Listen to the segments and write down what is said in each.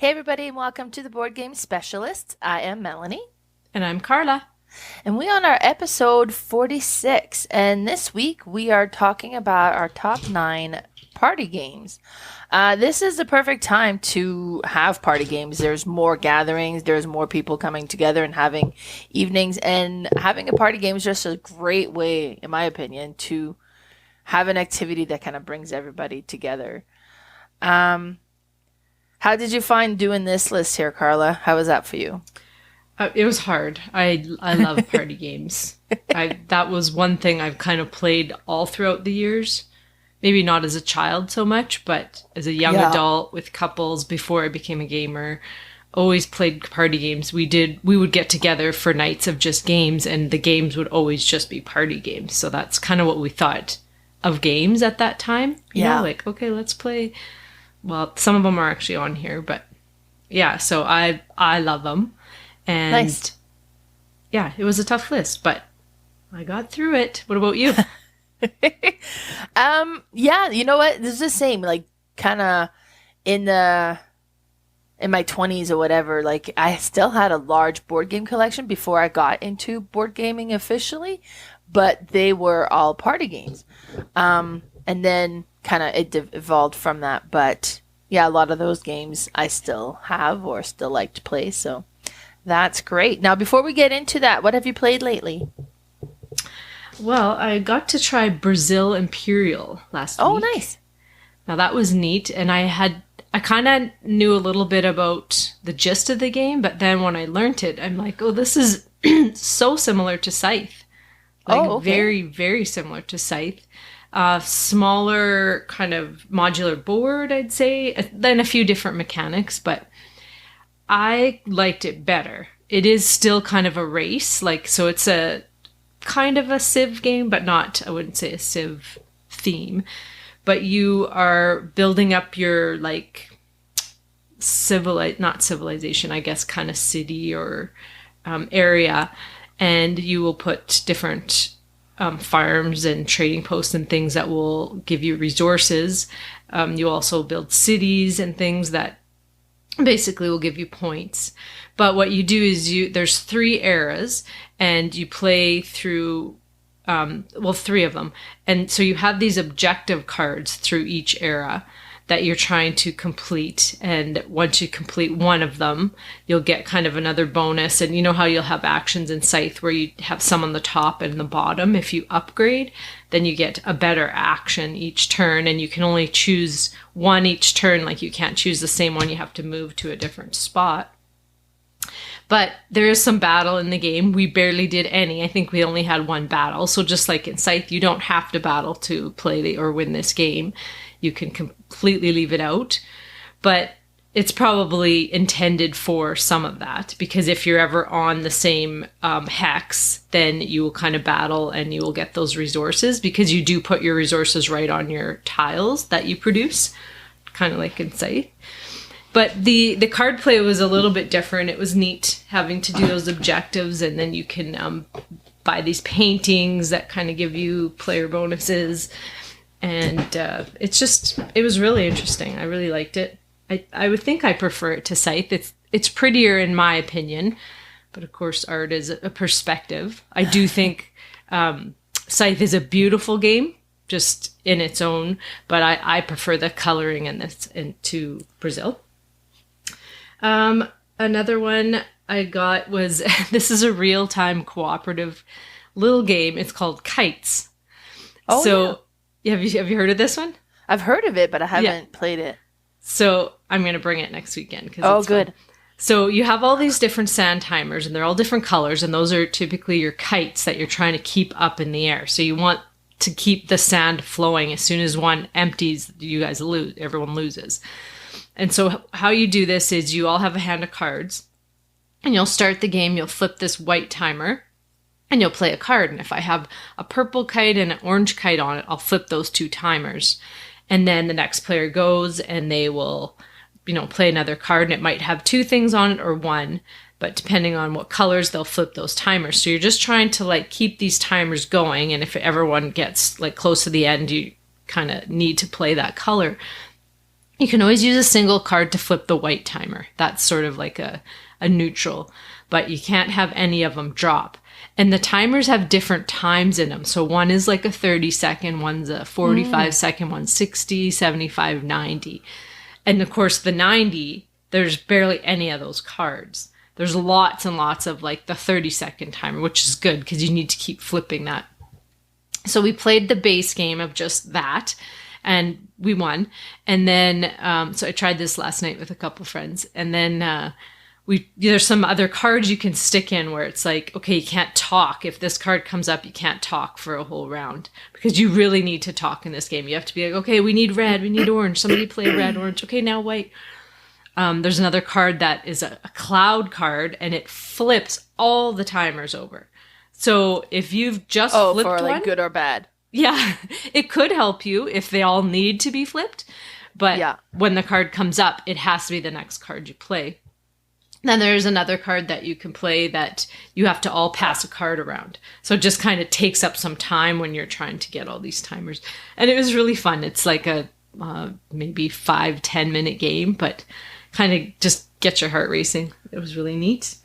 Hey everybody and welcome to the Board Game Specialists. I am Melanie. And I'm Carla. And we on our episode 46. And this week we are talking about our top 9 party games. This is the perfect time to have party games. There's more gatherings, there's more people coming together and having evenings. And having a party game is just a great way, in my opinion, to have an activity that kind of brings everybody together. How did you find doing this list here, Carla? How was that for you? It was hard. I love party games. That was one thing I've kind of played all throughout the years. Maybe not as a child so much, but as a young adult with couples before I became a gamer, always played party games. We would get together for nights of just games, and the games would always just be party games. So that's kind of what we thought of games at that time. You know, like, okay, let's play. Well, some of them are actually on here, but yeah, so I love them. And nice. Yeah, it was a tough list, but I got through it. What about you? Yeah, you know what? This is the same, like kind of in my 20s or whatever, like I still had a large board game collection before I got into board gaming officially, but they were all party games. And then kind of it evolved from that, but yeah, a lot of those games I still have or still like to play, so that's great. Now, before we get into that, what have you played lately? Well, I got to try Brazil Imperial last week. Oh, nice. Now that was neat, and I kind of knew a little bit about the gist of the game, but then when I learned it, I'm like, oh, this is so similar to Scythe. Like, okay. Very, very similar to Scythe. Smaller kind of modular board, I'd say, then a few different mechanics, but I liked it better. It is still kind of a race, like, so it's a kind of a Civ game, but not, I wouldn't say a Civ theme, but you are building up your, like, not civilization, I guess, kind of city or area, and you will put different farms and trading posts and things that will give you resources. You also build cities and things that basically will give you points. But what you do is there's 3 eras, and you play through, 3 of them. And so you have these objective cards through each era that you're trying to complete. And once you complete one of them, you'll get kind of another bonus. And you know how you'll have actions in Scythe where you have some on the top and the bottom. If you upgrade, then you get a better action each turn, and you can only choose one each turn. Like, you can't choose the same one. You have to move to a different spot. But there is some battle in the game. We barely did any. I think we only had 1 battle. So just like in Scythe, you don't have to battle to play or win this game. You can completely leave it out. But it's probably intended for some of that, because if you're ever on the same hex, then you will kind of battle and you will get those resources, because you do put your resources right on your tiles that you produce, kind of like in Scythe. But the card play was a little bit different. It was neat having to do those objectives, and then you can buy these paintings that kind of give you player bonuses. And it was really interesting. I really liked it. I would think I prefer it to Scythe. It's prettier in my opinion, but of course art is a perspective. I do think Scythe is a beautiful game, just in its own, but I prefer the coloring in this to Brazil. Another one I got was, this is a real-time cooperative little game. It's called Kites. Oh, so have you heard of this one? I've heard of it, but I haven't played it. So I'm going to bring it next weekend. It's good. Fun. So you have all these different sand timers, and they're all different colors, and those are typically your kites that you're trying to keep up in the air. So you want to keep the sand flowing. As soon as one empties, you guys lose. Everyone loses. And so how you do this is you all have a hand of cards, and you'll start the game. You'll flip this white timer, and you'll play a card. And if I have a purple kite and an orange kite on it, I'll flip those 2 timers. And then the next player goes, and they will, play another card, and it might have 2 things on it or 1. But depending on what colors, they'll flip those timers. So you're just trying to, like, keep these timers going. And if everyone gets, like, close to the end, you kind of need to play that color. You can always use a single card to flip the white timer. That's sort of like a neutral, but you can't have any of them drop. And the timers have different times in them. So one is like a 30-second, one's a 45-second, one's 60, 75, 90. And of course, the 90, there's barely any of those cards. There's lots and lots of like the 30-second timer, which is good because you need to keep flipping that. So we played the base game of just that, and we won. And then, so I tried this last night with a couple friends, and then there's some other cards you can stick in where it's like, okay, you can't talk. If this card comes up, you can't talk for a whole round because you really need to talk in this game. You have to be like, okay, we need red, we need orange. Somebody play red, orange. Okay, now white. There's another card that is a cloud card, and it flips all the timers over. So if you've just flipped for like one, good or bad. yeah, it could help you if they all need to be flipped. But when the card comes up, it has to be the next card you play. Then there's another card that you can play that you have to all pass a card around. So it just kind of takes up some time when you're trying to get all these timers. And it was really fun. It's like a maybe 5-10 minute game, but kind of just get your heart racing. It was really neat.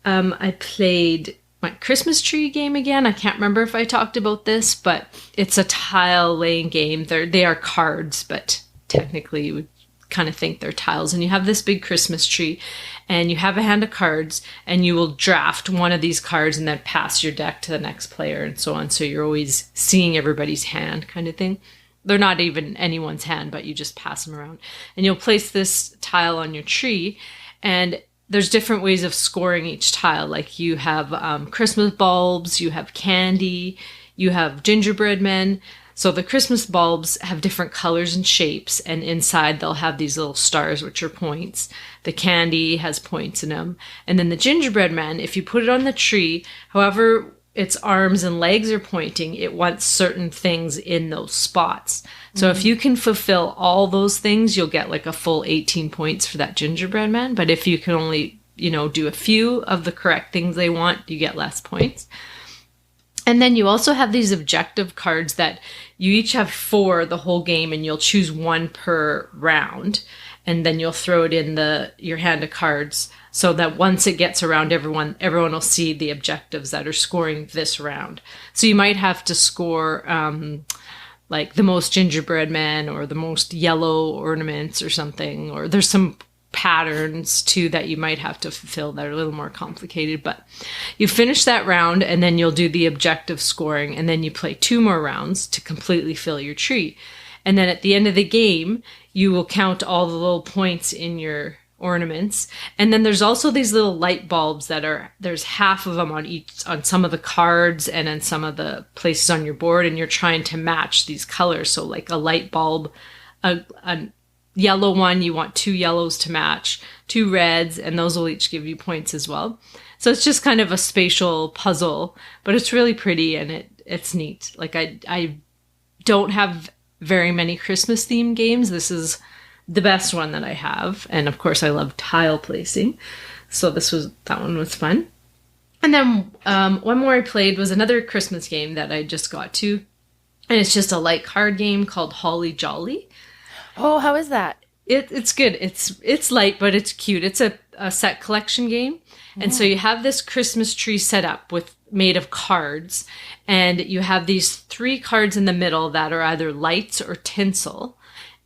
I played my Christmas tree game again. I can't remember if I talked about this, but it's a tile laying game. They are cards, but technically you would kind of think they're tiles. And you have this big Christmas tree, and you have a hand of cards, and you will draft one of these cards and then pass your deck to the next player and so on. So you're always seeing everybody's hand kind of thing. They're not even anyone's hand, but you just pass them around. And you'll place this tile on your tree, and there's different ways of scoring each tile. Like you have Christmas bulbs, you have candy, you have gingerbread men. So the Christmas bulbs have different colors and shapes, and inside they'll have these little stars, which are points. The candy has points in them. And then the gingerbread man, if you put it on the tree, however its arms and legs are pointing, it wants certain things in those spots. So if you can fulfill all those things, you'll get like a full 18 points for that gingerbread man. But if you can only, do a few of the correct things they want, you get less points. And then you also have these objective cards that you each have 4 the whole game, and you'll choose 1 per round. And then you'll throw it in your hand of cards so that once it gets around everyone will see the objectives that are scoring this round. So you might have to score like the most gingerbread men or the most yellow ornaments or something, or there's some patterns too that you might have to fulfill that are a little more complicated. But you finish that round, and then you'll do the objective scoring, and then you play 2 more rounds to completely fill your tree. And then at the end of the game, you will count all the little points in your ornaments. And then there's also these little light bulbs there's half of them on some of the cards and on some of the places on your board, and you're trying to match these colors. So like a light bulb, a yellow one, you want 2 yellows to match, 2 reds, and those will each give you points as well. So it's just kind of a spatial puzzle, but it's really pretty, and it's neat. Like I don't have very many Christmas themed games. This is the best one that I have. And of course I love tile placing. So that one was fun. And then one more I played was another Christmas game that I just got to. And it's just a light card game called Holly Jolly. Oh, how is that? It's good. It's light, but it's cute. It's a set collection game. And so you have this Christmas tree set up made of cards, and you have these 3 cards in the middle that are either lights or tinsel.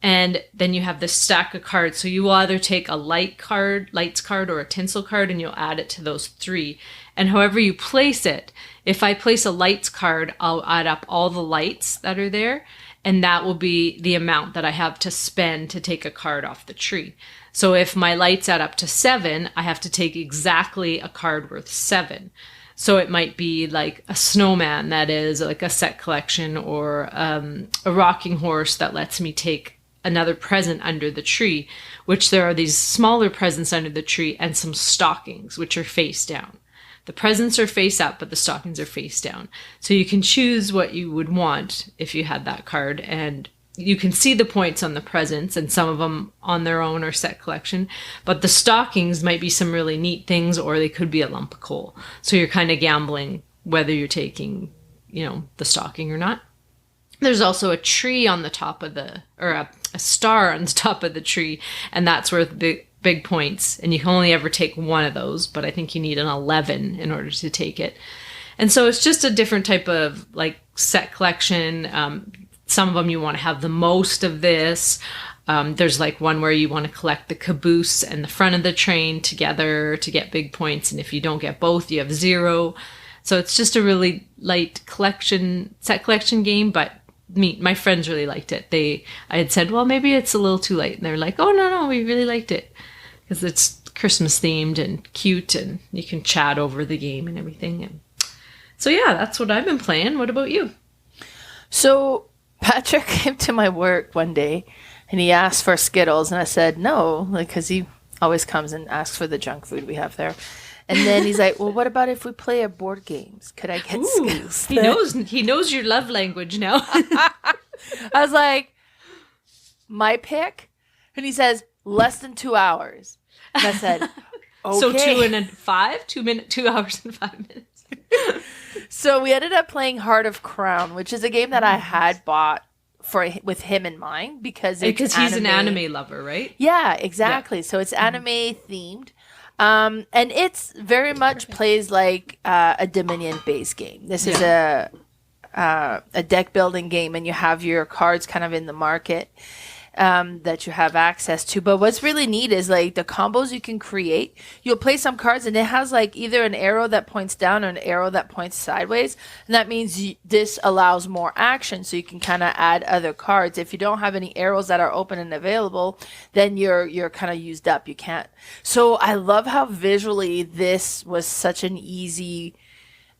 And then you have this stack of cards. So you will either take a lights card, or a tinsel card, and you'll add it to those 3. And however you place it, if I place a lights card, I'll add up all the lights that are there, and that will be the amount that I have to spend to take a card off the tree. So if my lights add up to 7, I have to take exactly a card worth 7. So it might be like a snowman that is like a set collection, or a rocking horse that lets me take another present under the tree, which there are these smaller presents under the tree, and some stockings, which are face down. The presents are face up, but the stockings are face down. So you can choose what you would want if you had that card, and you can see the points on the presents, and some of them on their own are set collection. But the stockings might be some really neat things, or they could be a lump of coal. So you're kind of gambling whether you're taking, the stocking or not. There's also a tree on the top of a star on the top of the tree, and that's worth big points. And you can only ever take one of those, but I think you need an 11 in order to take it. And so it's just a different type of like set collection. Some of them you want to have the most of this. There's like one where you want to collect the caboose and the front of the train together to get big points. And if you don't get both, you have 0. So it's just a really light set collection game. But my friends really liked it. I had said, well, maybe it's a little too late. And they're like, oh, no, we really liked it. Because it's Christmas themed and cute and you can chat over the game and everything. And so yeah, that's what I've been playing. What about you? So Patrick came to my work one day and he asked for Skittles, and I said no, because he always comes and asks for the junk food we have there. And then he's like, well, what about if we play board games? Could I get Skittles? He knows your love language now. I was like, my pick? And he says, less than 2 hours. And I said, okay. So 2 hours and 5 minutes. So we ended up playing Heart of Crown, which is a game that I had bought with him in mind because he's an anime lover, right? Yeah, exactly. Yeah. So it's anime themed. And it's very much plays like a Dominion based game. This is a deck building game, and you have your cards kind of in the market that you have access to. But what's really neat is like the combos you can create. You'll play some cards and it has like either an arrow that points down or an arrow that points sideways. And that means this allows more action. So you can kind of add other cards. If you don't have any arrows that are open and available, then you're kind of used up. You can't. So I love how visually this was such an easy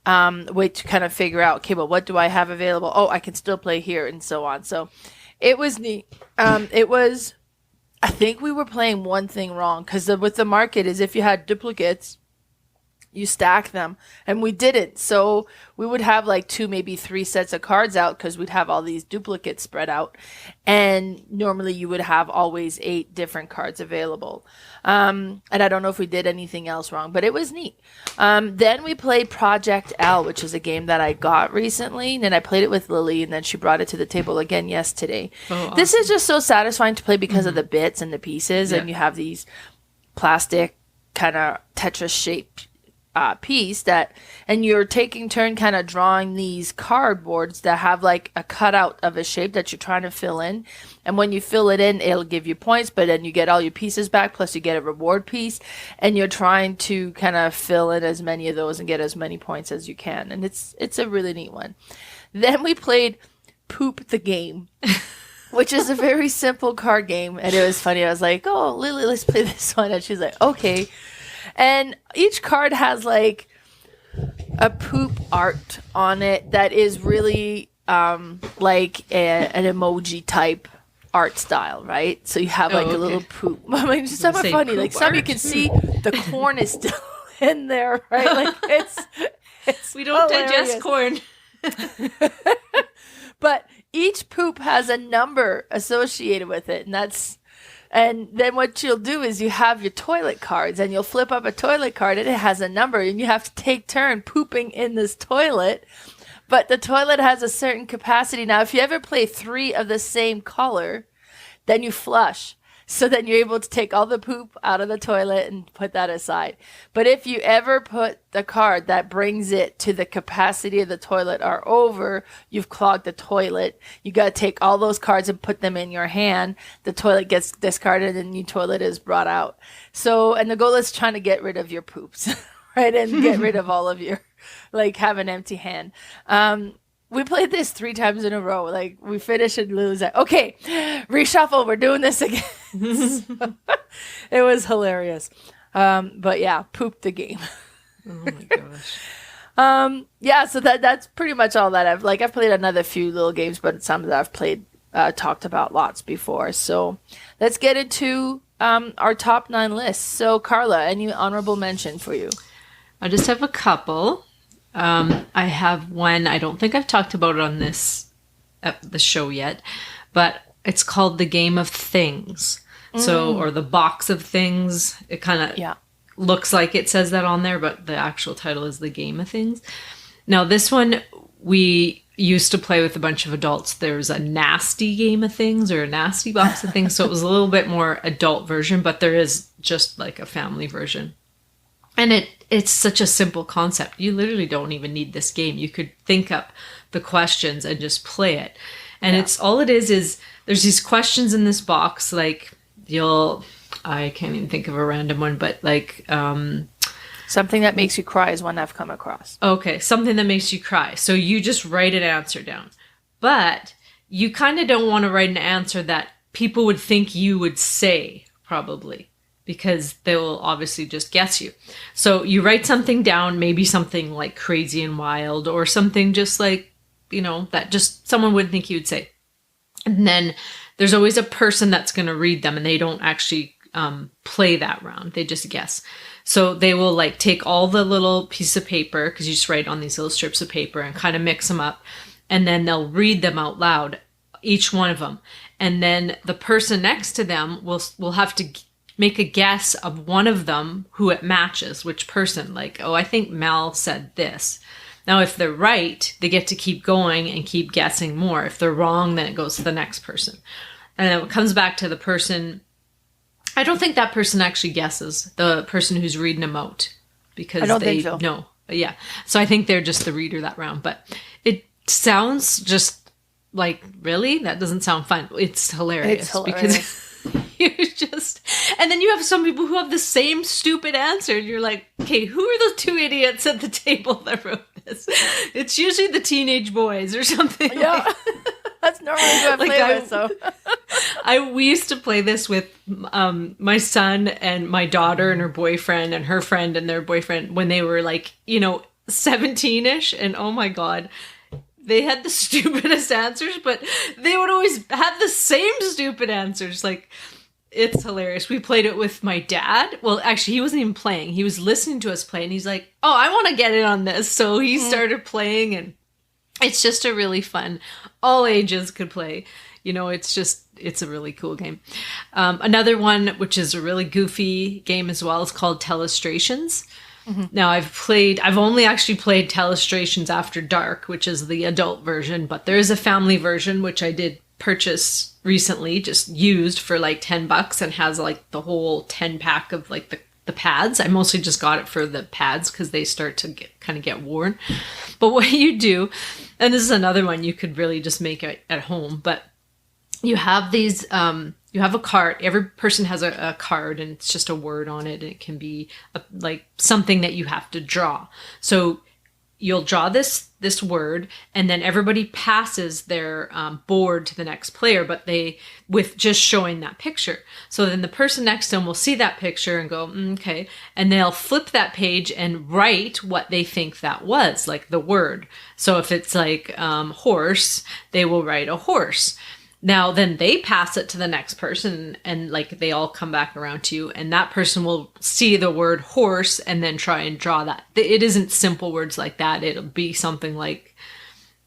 way to kind of figure out, okay, well, what do I have available? Oh, I can still play here and so on. So it was neat. I think we were playing one thing wrong because with the market is if you had duplicates, you stack them, and we didn't. So we would have like 2, maybe 3 sets of cards out because we'd have all these duplicates spread out. And normally you would have always 8 different cards available. And I don't know if we did anything else wrong, but it was neat. Then we played Project L, which is a game that I got recently, and I played it with Lily, and then she brought it to the table again yesterday. Oh, awesome. This is just so satisfying to play because of the bits and the pieces, and you have these plastic kind of Tetris shaped piece and you're taking turn kind of drawing these cardboards that have like a cutout of a shape that you're trying to fill in, and when you fill it in it'll give you points, but then you get all your pieces back plus you get a reward piece, and you're trying to kind of fill in as many of those and get as many points as you can, and it's a really neat one. Then we played Poop the Game, which is a very simple card game, and it was funny. I was like, oh, Lily, let's play this one, and she's like, okay. And each card has like a poop art on it that is really like an emoji type art style, right? So you have like a little poop. I mean, just so funny. Like some you can see the corn is still in there, right? Like it's we don't digest corn. But each poop has a number associated with it, and then what you'll do is you have your toilet cards, and you'll flip up a toilet card, and it has a number, and you have to take turn pooping in this toilet. But the toilet has a certain capacity. Now, if you ever play 3 of the same color, then you flush. So then you're able to take all the poop out of the toilet and put that aside. But if you ever put the card that brings it to the capacity of the toilet or over, you've clogged the toilet. You got to take all those cards and put them in your hand. The toilet gets discarded and your toilet is brought out. So, and the goal is trying to get rid of your poops, right? And get rid of all of your, like, have an empty hand. We played this 3 times in a row. Like, we finished and Lily's like, okay, reshuffle, we're doing this again. So, it was hilarious. But yeah, Poop the Game. Oh my gosh. Yeah, so that's pretty much all that I've played another few little games, but some that I've played, talked about lots before. So let's get into our top 9 lists. So Carla, any honorable mention for you? I just have a couple. I have one, I don't think I've talked about it on the show yet, but it's called The Game of Things. So, or The Box of Things. It kind of looks like it says that on there, but the actual title is The Game of Things. Now, this one, we used to play with a bunch of adults, there was a nasty game of things or a nasty box of things. So it was a little bit more adult version, but there is just like a family version. And it's such a simple concept. You literally don't even need this game. You could think up the questions and just play it. And it's all it is there's these questions in this box, like I can't even think of a random one, but like something that makes you cry is one I've come across. Okay, something that makes you cry. So you just write an answer down. But you kind of don't want to write an answer that people would think you would say, probably, because they will obviously just guess you. So you write something down, maybe something like crazy and wild, or something just like, that just someone wouldn't think you would say. And then there's always a person that's going to read them, and they don't actually play that round. They just guess. So they will like take all the little pieces of paper, because you just write on these little strips of paper, and kind of mix them up. And then they'll read them out loud, each one of them. And then the person next to them will have to make a guess of one of them who it matches, which person. Like, I think Mel said this. Now, if they're right, they get to keep going and keep guessing more. If they're wrong, then it goes to the next person. And then it comes back to the person. I don't think that person actually guesses, the person who's reading them out. Because I don't think so. No. Yeah. So I think they're just the reader that round. But it sounds just like, really? That doesn't sound fun. It's hilarious. It's hilarious. Because and then you have some people who have the same stupid answer, and you're like, okay, who are the two idiots at the table that wrote this? It's usually the teenage boys or something. Yeah. That's normally who I play with, so. We used to play this with my son and my daughter and her boyfriend and her friend and their boyfriend when they were like, 17-ish, and oh my God, they had the stupidest answers, but they would always have the same stupid answers. Like, it's hilarious. We played it with my dad. Well, actually, he wasn't even playing. He was listening to us play, and he's like, oh, I want to get in on this. So he started playing, and it's just a really fun, all ages could play. It's a really cool game. Another one, which is a really goofy game as well, is called Telestrations. Mm-hmm. Now, I've only actually played Telestrations After Dark, which is the adult version, but there is a family version, which I did purchase recently, just used for like $10, and has like the whole 10 pack of like the pads. I mostly just got it for the pads because they start to get worn. But what you do, and this is another one you could really just make it at home, but you have these, you have a card. Every person has a card, and it's just a word on it. And it can be like something that you have to draw. So you'll draw this word, and then everybody passes their board to the next player, but with just showing that picture. So then the person next to them will see that picture and go, okay. And they'll flip that page and write what they think that was, like the word. So if it's like horse, they will write a horse. Now, then they pass it to the next person, and like they all come back around to you, and that person will see the word horse and then try and draw that. It isn't simple words like that. It'll be something like,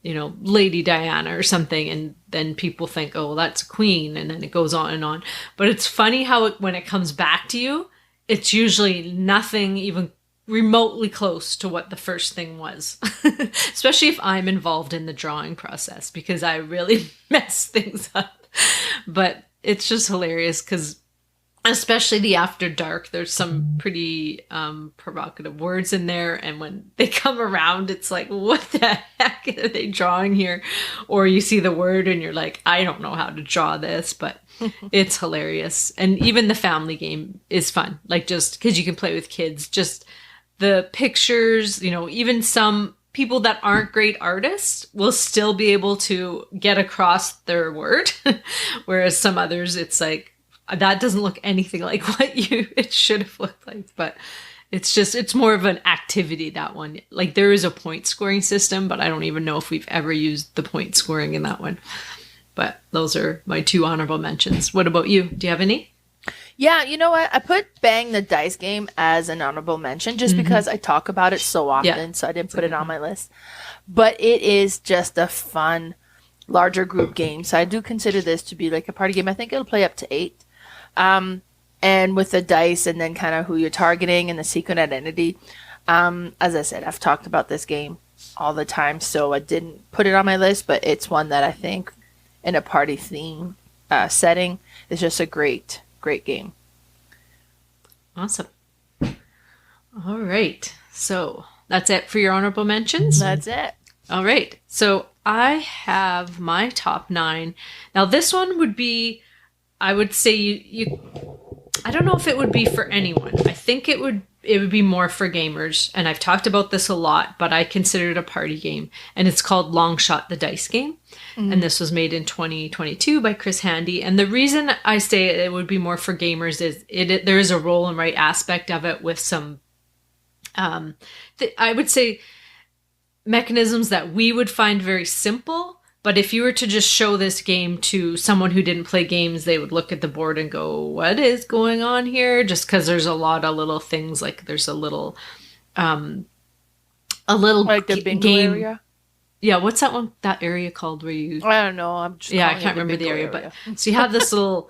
Lady Diana or something, and then people think, oh, well, that's a queen, and then it goes on and on. But it's funny how when it comes back to you, it's usually nothing even remotely close to what the first thing was, especially if I'm involved in the drawing process, because I really mess things up. But it's just hilarious because especially the After Dark, there's some pretty provocative words in there, and when they come around, it's like, what the heck are they drawing here? Or you see the word and you're like, I don't know how to draw this, but it's hilarious. And even the family game is fun, like just because you can play with kids, just the pictures, even some people that aren't great artists will still be able to get across their word. Whereas some others, it's like, that doesn't look anything like what it should have looked like. But it's more of an activity, that one. Like there is a point scoring system, but I don't even know if we've ever used the point scoring in that one. But those are my two honorable mentions. What about you? Do you have any? Yeah, you know what? I put Bang the Dice Game as an honorable mention just because I talk about it so often, so I didn't put it on my list. But it is just a fun, larger group game. So I do consider this to be like a party game. I think it'll play up to 8. And with the dice and then kind of who you're targeting and the secret identity. As I said, I've talked about this game all the time, so I didn't put it on my list, but it's one that I think in a party theme setting is just a great game. Awesome. All right. So that's it for your honorable mentions? That's it. All right. So I have my top 9. Now this one would be, I would say you I don't know if it would be for anyone. I think it would be more for gamers, and I've talked about this a lot, but I consider it a party game, and it's called Long Shot the Dice Game. And this was made in 2022 by Chris Handy. And the reason I say it would be more for gamers is there is a roll and write aspect of it with some I would say mechanisms that we would find very simple, but if you were to just show this game to someone who didn't play games, they would look at the board and go, what is going on here? Just because there's a lot of little things, like there's a little like the bingo game area. Yeah, what's that area called where you... I don't know. I'm just I can't remember the area. But so you have this little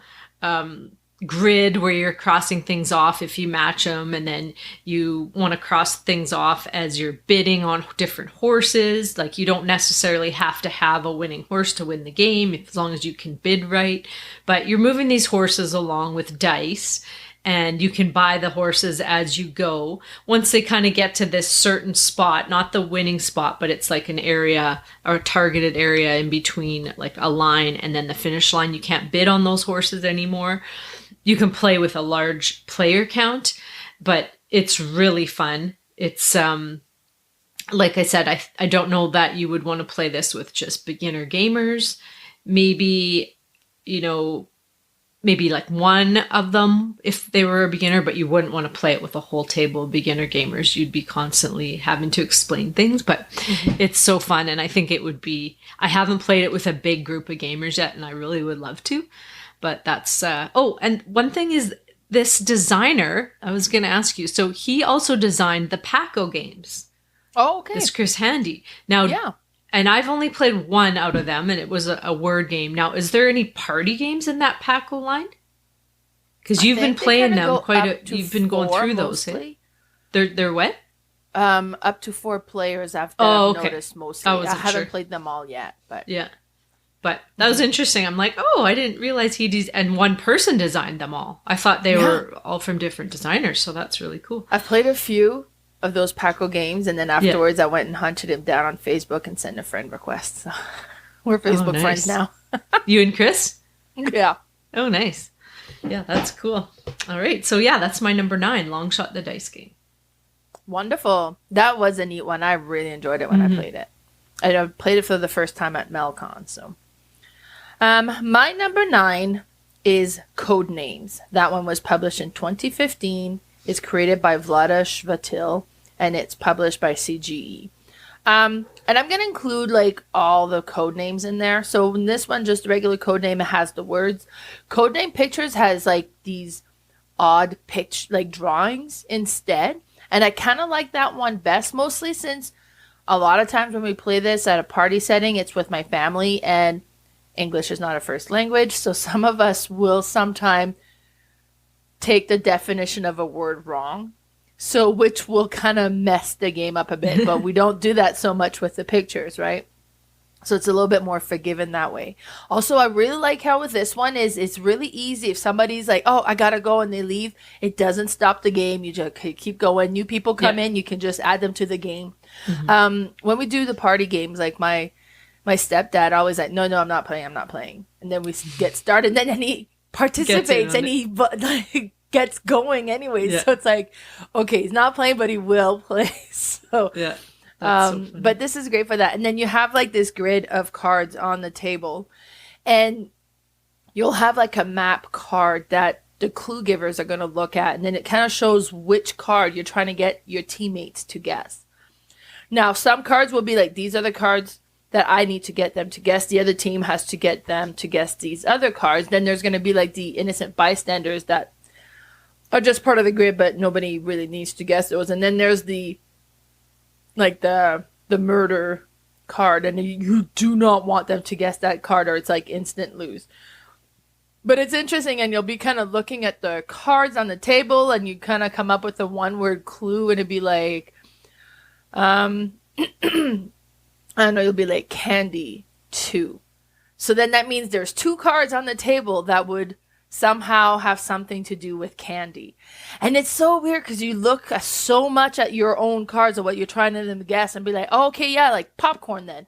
grid where you're crossing things off if you match them, and then you want to cross things off as you're bidding on different horses. Like, you don't necessarily have to have a winning horse to win the game, as long as you can bid right. But you're moving these horses along with dice, and you can buy the horses as you go. Once they kind of get to this certain spot, not the winning spot, but it's like an area or a targeted area in between, like a line and then the finish line, you can't bid on those horses anymore. You can play with a large player count, but it's really fun. It's, like I said, I don't know that you would want to play this with just beginner gamers. Maybe, maybe like one of them if they were a beginner, but you wouldn't want to play it with a whole table of beginner gamers. You'd be constantly having to explain things, but it's so fun. And I think it would be, I haven't played it with a big group of gamers yet, and I really would love to, but that's, and one thing is this designer, I was going to ask you, so he also designed the Paco games. Oh, okay. This Chris Handy. Now, yeah. And I've only played one out of them, and it was a word game. Now, is there any party games in that Paco line? Because you've been playing them you've been going through those. Hey? They're what? Up to 4 players I've noticed mostly. I haven't played them all yet, but yeah. But that was interesting. I'm like, I didn't realize and one person designed them all. I thought they were all from different designers, so that's really cool. I've played a few of those Paco games, and then afterwards I went and hunted him down on Facebook and sent a friend request. So we're Facebook friends now. You and Chris? Yeah. Oh, nice. Yeah, that's cool. All right. So yeah, that's my number 9, Long Shot the Dice Game. Wonderful. That was a neat one. I really enjoyed it when I played it. I played it for the first time at Melcon. So my number 9 is Codenames. That one was published in 2015. It's created by Vlada Shvatil, and it's published by CGE. And I'm going to include like all the code names in there. So in this one, just the regular code name, it has the words. Codename Pictures has like these odd drawings instead. And I kind of like that one best, mostly since a lot of times when we play this at a party setting, it's with my family, and English is not a first language. So some of us will sometime take the definition of a word wrong. So which will kind of mess the game up a bit, but we don't do that so much with the pictures, right? So it's a little bit more forgiving that way. Also, I really like how with this one it's really easy. If somebody's like, oh, I gotta go, and they leave, it doesn't stop the game. You just keep going. New people come in, you can just add them to the game. When we do the party games, like my stepdad always like, no, I'm not playing. And then we get started, and then he participates and he gets going anyway. So it's like, okay, he's not playing, but he will play. So yeah. But this is great for that. And then you have like this grid of cards on the table, and you'll have like a map card that the clue givers are going to look at, and then it kind of shows which card you're trying to get your teammates to guess. Now, some cards will be like, these are the cards that I need to get them to guess. The other team has to get them to guess these other cards. Then there's going to be like the innocent bystanders that are just part of the grid, but nobody really needs to guess those. And then there's the murder card, and you do not want them to guess that card, or it's like instant lose. But it's interesting, and you'll be kind of looking at the cards on the table, and you kind of come up with a one-word clue, and it'd be like, I don't know, you'll be like candy 2. So then that means there's 2 cards on the table that would somehow have something to do with candy. And it's so weird because you look so much at your own cards of what you're trying to guess and be like, oh, okay, yeah, like popcorn then.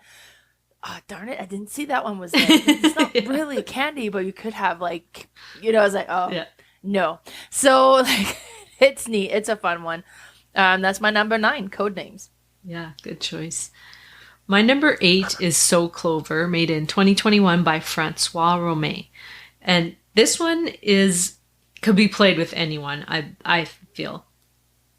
Oh, darn it, I didn't see that one was there. It's not really candy, but you could have like, I was like, oh, no. So like, it's neat. It's a fun one. That's my number 9, Codenames. Yeah, good choice. My number 8 is So Clover, made in 2021 by Francois Romain. And this one could be played with anyone, I feel.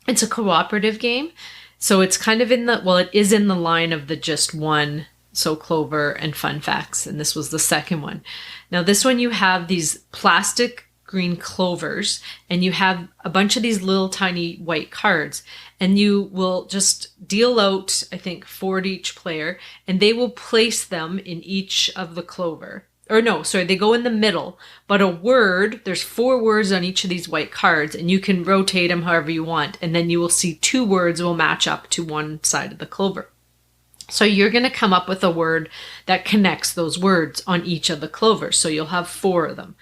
It's a cooperative game, so it's kind of it is in the line of the just one So Clover and Fun Facts, and this was the second one. Now this one you have these plastic green clovers, and you have a bunch of these little tiny white cards, and you will just deal out, I think, 4 to each player, and they will place them in each of the clover. Or no, sorry, they go in the middle, but there's 4 words on each of these white cards, and you can rotate them however you want, and then you will see 2 words will match up to one side of the clover. So you're going to come up with a word that connects those words on each of the clovers. So you'll have 4 of them.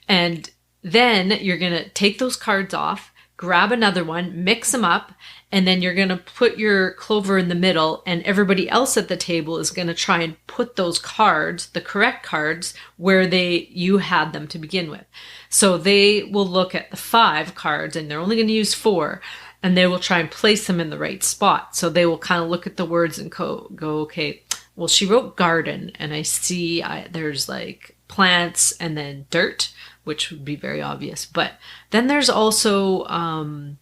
And then you're going to take those cards off, grab another one, mix them up, and then you're going to put your clover in the middle, and everybody else at the table is going to try and put those cards, the correct cards, where you had them to begin with. So they will look at the 5 cards, and they're only going to use 4, and they will try and place them in the right spot. So they will kind of look at the words and go, okay, well, she wrote garden, and I see there's like plants and then dirt, which would be very obvious. But then there's also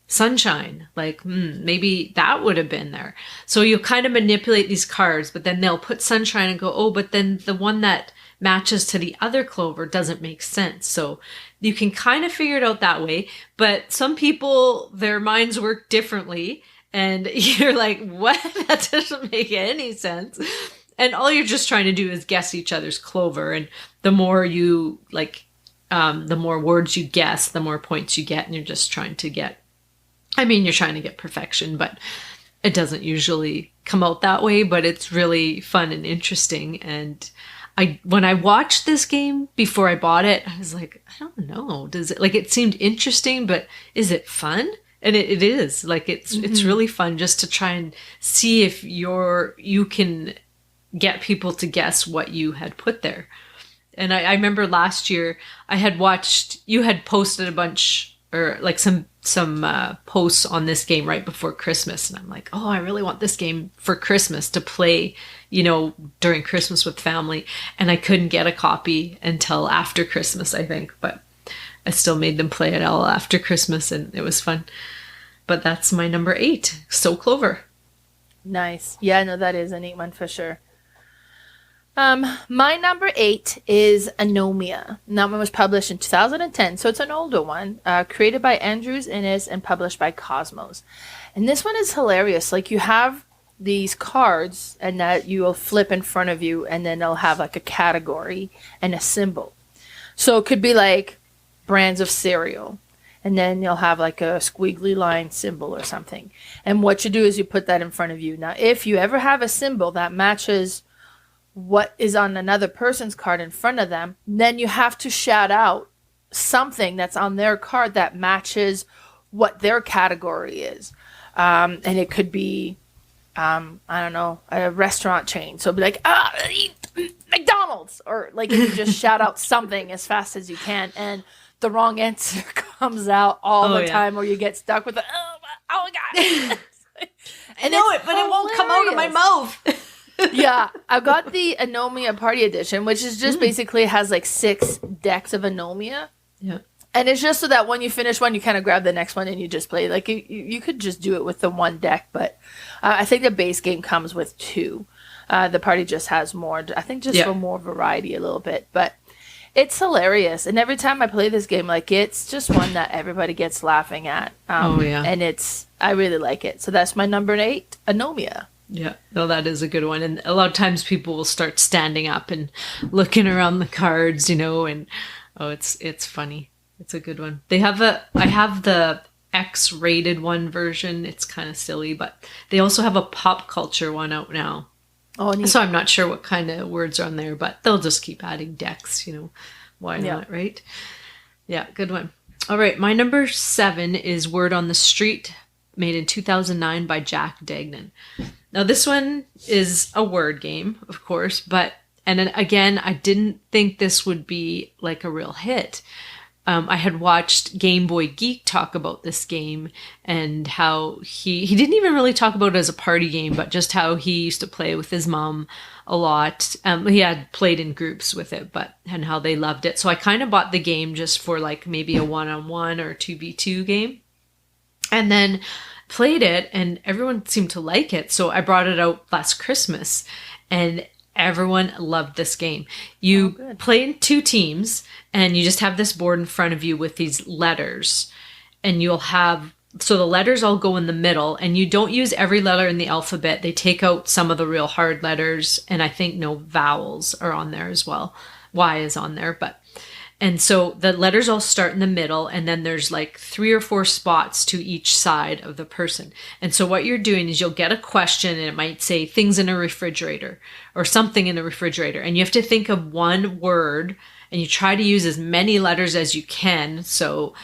sunshine, like maybe that would have been there. So you'll kind of manipulate these cards, but then they'll put sunshine and go, oh, but then the one that matches to the other clover doesn't make sense. So you can kind of figure it out that way. But some people, their minds work differently, and you're like, what? That doesn't make any sense. And all you're just trying to do is guess each other's clover. And the more you the more words you guess, the more points you get, and you're just trying to get perfection, but it doesn't usually come out that way, but it's really fun and interesting. And when I watched this game before I bought it, I was like, I don't know, it seemed interesting, but is it fun? And it is, like, it's really fun just to try and see if you can get people to guess what you had put there. And I remember last year you had posted a bunch, or like some posts on this game right before Christmas. And I'm like, oh, I really want this game for Christmas to play, during Christmas with family. And I couldn't get a copy until after Christmas, I think. But I still made them play it all after Christmas, and it was fun. But that's my number 8, So Clover. Nice. Yeah, no, that is a neat one for sure. My number 8 is Anomia. And that one was published in 2010, so it's an older one, created by Andrews Innes and published by Cosmos. And this one is hilarious. Like, you have these cards, and that you will flip in front of you, and then they'll have like a category and a symbol. So it could be like brands of cereal, and then you'll have like a squiggly line symbol or something. And what you do is you put that in front of you. Now, if you ever have a symbol that matches what is on another person's card in front of them, then you have to shout out something that's on their card that matches what their category is. And it could be, I don't know, a restaurant chain. So it'd be like, McDonald's! Or like, if you just shout out something as fast as you can, and the wrong answer comes out all the time, or you get stuck with oh my God. I know it, but it won't come out of my mouth. Yeah, I've got the Anomia Party Edition, which is just basically has like 6 decks of Anomia. Yeah. And it's just so that when you finish one, you kind of grab the next one and you just play. Like, you could just do it with the one deck, but I think the base game comes with 2. The party just has more, I think, just for more variety a little bit. But it's hilarious. And every time I play this game, like, it's just one that everybody gets laughing at. And I really like it. So that's my number 8, Anomia. Yeah, no, that is a good one. And a lot of times people will start standing up and looking around the cards, and it's funny. It's a good one. I have the X-rated one version. It's kind of silly, but they also have a pop culture one out now. Oh, neat. So I'm not sure what kind of words are on there, but they'll just keep adding decks, why not, right? Yeah, good one. All right, my number 7 is Word on the Street, made in 2009 by Jack Dagnan. Now, this one is a word game, of course, and then again, I didn't think this would be like a real hit. I had watched Game Boy Geek talk about this game and how he didn't even really talk about it as a party game, but just how he used to play with his mom a lot. He had played in groups with it, and how they loved it. So I kind of bought the game just for like maybe a 1-on-1 or 2v2 game. And then played it and everyone seemed to like it. So I brought it out last Christmas and everyone loved this game. You play in 2 teams and you just have this board in front of you with these letters, and so the letters all go in the middle, and you don't use every letter in the alphabet. They take out some of the real hard letters, and I think no vowels are on there as well. Y is on there, and so the letters all start in the middle, and then there's like 3 or 4 spots to each side of the person. And so what you're doing is you'll get a question, and it might say things in a refrigerator or something in the refrigerator. And you have to think of one word, and you try to use as many letters as you can. So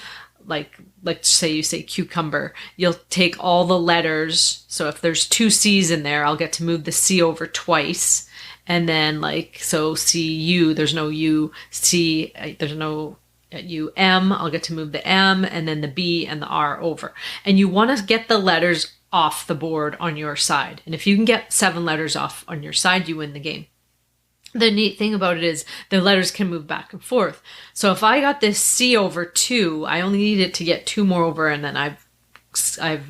like, let's say you say cucumber, you'll take all the letters. So if there's 2 C's in there, I'll get to move the C over twice. And then so C-U, there's no U, C, there's no U-M, I'll get to move the M, and then the B and the R over. And you want to get the letters off the board on your side. And if you can get 7 letters off on your side, you win the game. The neat thing about it is the letters can move back and forth. So if I got this C over 2, I only needed to get 2 more over, and then I've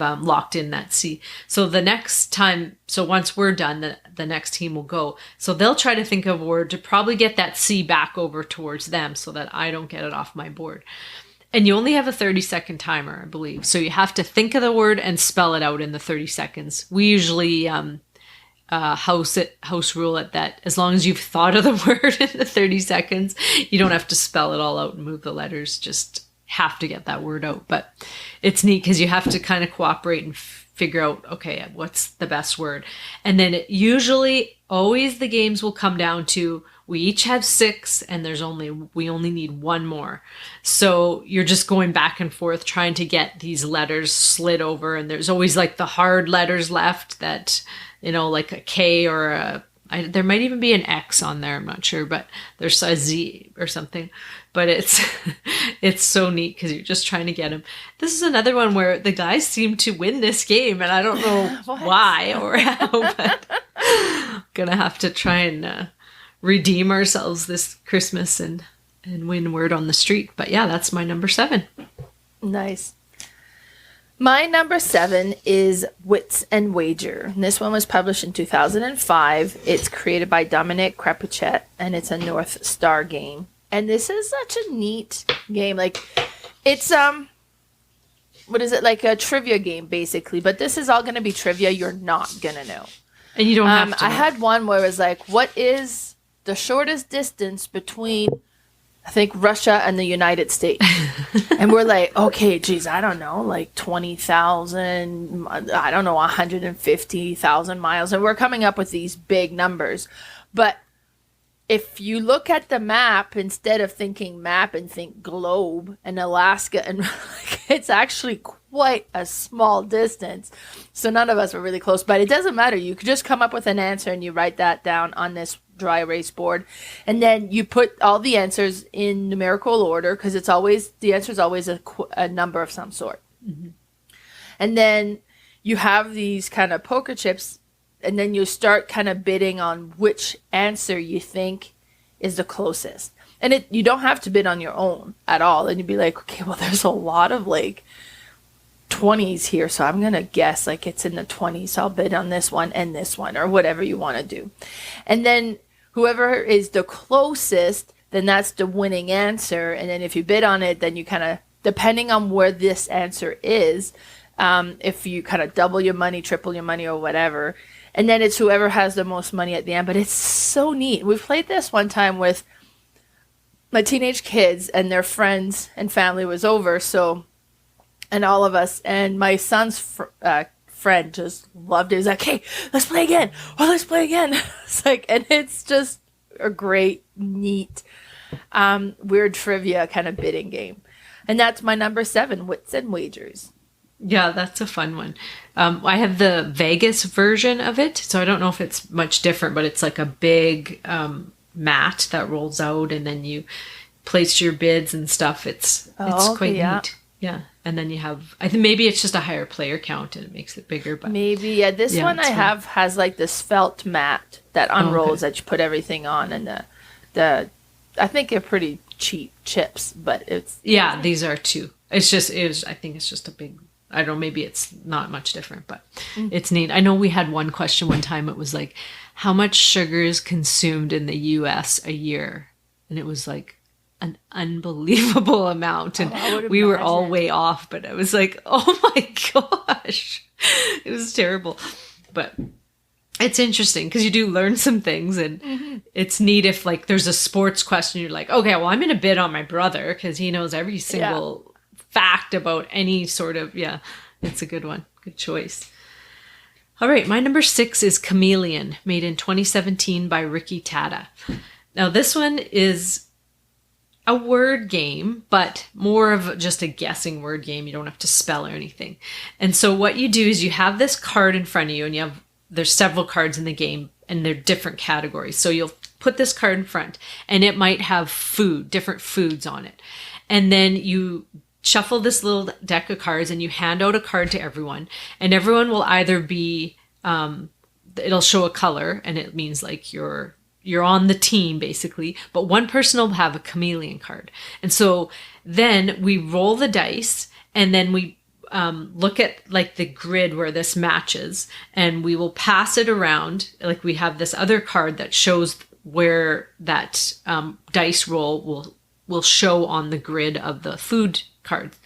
locked in that C. So the next time, once we're done, the next team will go. So they'll try to think of a word to probably get that C back over towards them so that I don't get it off my board. And you only have a 30-second timer, I believe. So you have to think of the word and spell it out in the 30 seconds. We usually house rule it that as long as you've thought of the word in the 30 seconds, you don't have to spell it all out and move the letters, just have to get that word out. But it's neat because you have to kind of cooperate and figure out, okay, what's the best word. And then usually always the games will come down to we each have 6 and we only need 1 more. So you're just going back and forth trying to get these letters slid over, and there's always like the hard letters left that, like a K or there might even be an X on there, I'm not sure, but there's a Z or something. But it's so neat because you're just trying to get them. This is another one where the guys seem to win this game, and I don't know why or how, but gonna have to try and redeem ourselves this Christmas and win Word on the Street. But yeah, that's my number 7. Nice. My number 7 is Wits and Wagers. This one was published in 2005. It's created by Dominic Crapuchet, and it's a North Star game. And this is such a neat game. Like, it's what is it, like a trivia game basically? But this is all going to be trivia you're not gonna know. And you don't have to. I had one where it was like, what is the shortest distance between, I think, Russia and the United States? And we're like, okay, geez, I don't know, like 20,000, I don't know, 150,000 miles. And we're coming up with these big numbers. But if you look at the map, instead of thinking map and think globe and Alaska, and it's actually quite a small distance. So none of us were really close, but it doesn't matter. You could just come up with an answer and you write that down on this dry erase board. And then you put all the answers in numerical order, because the answer is always a number of some sort. Mm-hmm. And then you have these kind of poker chips, and then you start kind of bidding on which answer you think is the closest. And you don't have to bid on your own at all. And you'd be like, okay, well, there's a lot of like 20s here, so I'm going to guess like it's in the 20s. So I'll bid on this one and this one, or whatever you want to do. And then whoever is the closest, then that's the winning answer. And then if you bid on it, then you kind of, depending on where this answer is, if you kind of double your money, triple your money, or whatever. And then it's whoever has the most money at the end. But it's so neat. We played this one time with my teenage kids, and their friends and family was over. So and all of us, and my son's friend just loved it. He was like, "Hey, let's play again. Oh, let's play again." It's like, and it's just a great, neat, weird trivia kind of bidding game. And that's my number 7, Wits and Wagers. Yeah, that's a fun one. I have the Vegas version of it, so I don't know if it's much different, but it's like a big mat that rolls out, and then you place your bids and stuff. It's quite neat. Yeah, and then you have, I think maybe it's just a higher player count and it makes it bigger. But maybe, yeah. This one I have has like this felt mat that unrolls that you put everything on, and the I think they're pretty cheap chips, but it's these are too. It's just I think it's just a big. I don't know, maybe it's not much different, but it's neat. I know we had one question one time. It was like, how much sugar is consumed in the U.S. a year? And it was like an unbelievable amount. And we were all way off, but I was like, oh my gosh, it was terrible. But it's interesting because you do learn some things, and it's neat if like there's a sports question. You're like, okay, well, I'm going to bid on my brother because he knows every single fact about any sort of, it's a good one. Good choice. All right, my number 6 is Chameleon, made in 2017 by Ricky Tata. Now this one is a word game, but more of just a guessing word game. You don't have to spell or anything. And so what you do is you have this card in front of you, and there's several cards in the game, and they're different categories. So you'll put this card in front, and it might have different foods on it. And then you shuffle this little deck of cards, and you hand out a card to everyone, and everyone will either be it'll show a color, and it means like you're on the team basically, but one person will have a chameleon card. And so then we roll the dice, and then we look at like the grid where this matches, and we will pass it around. Like we have this other card that shows where that dice roll will show on the grid of the food cards,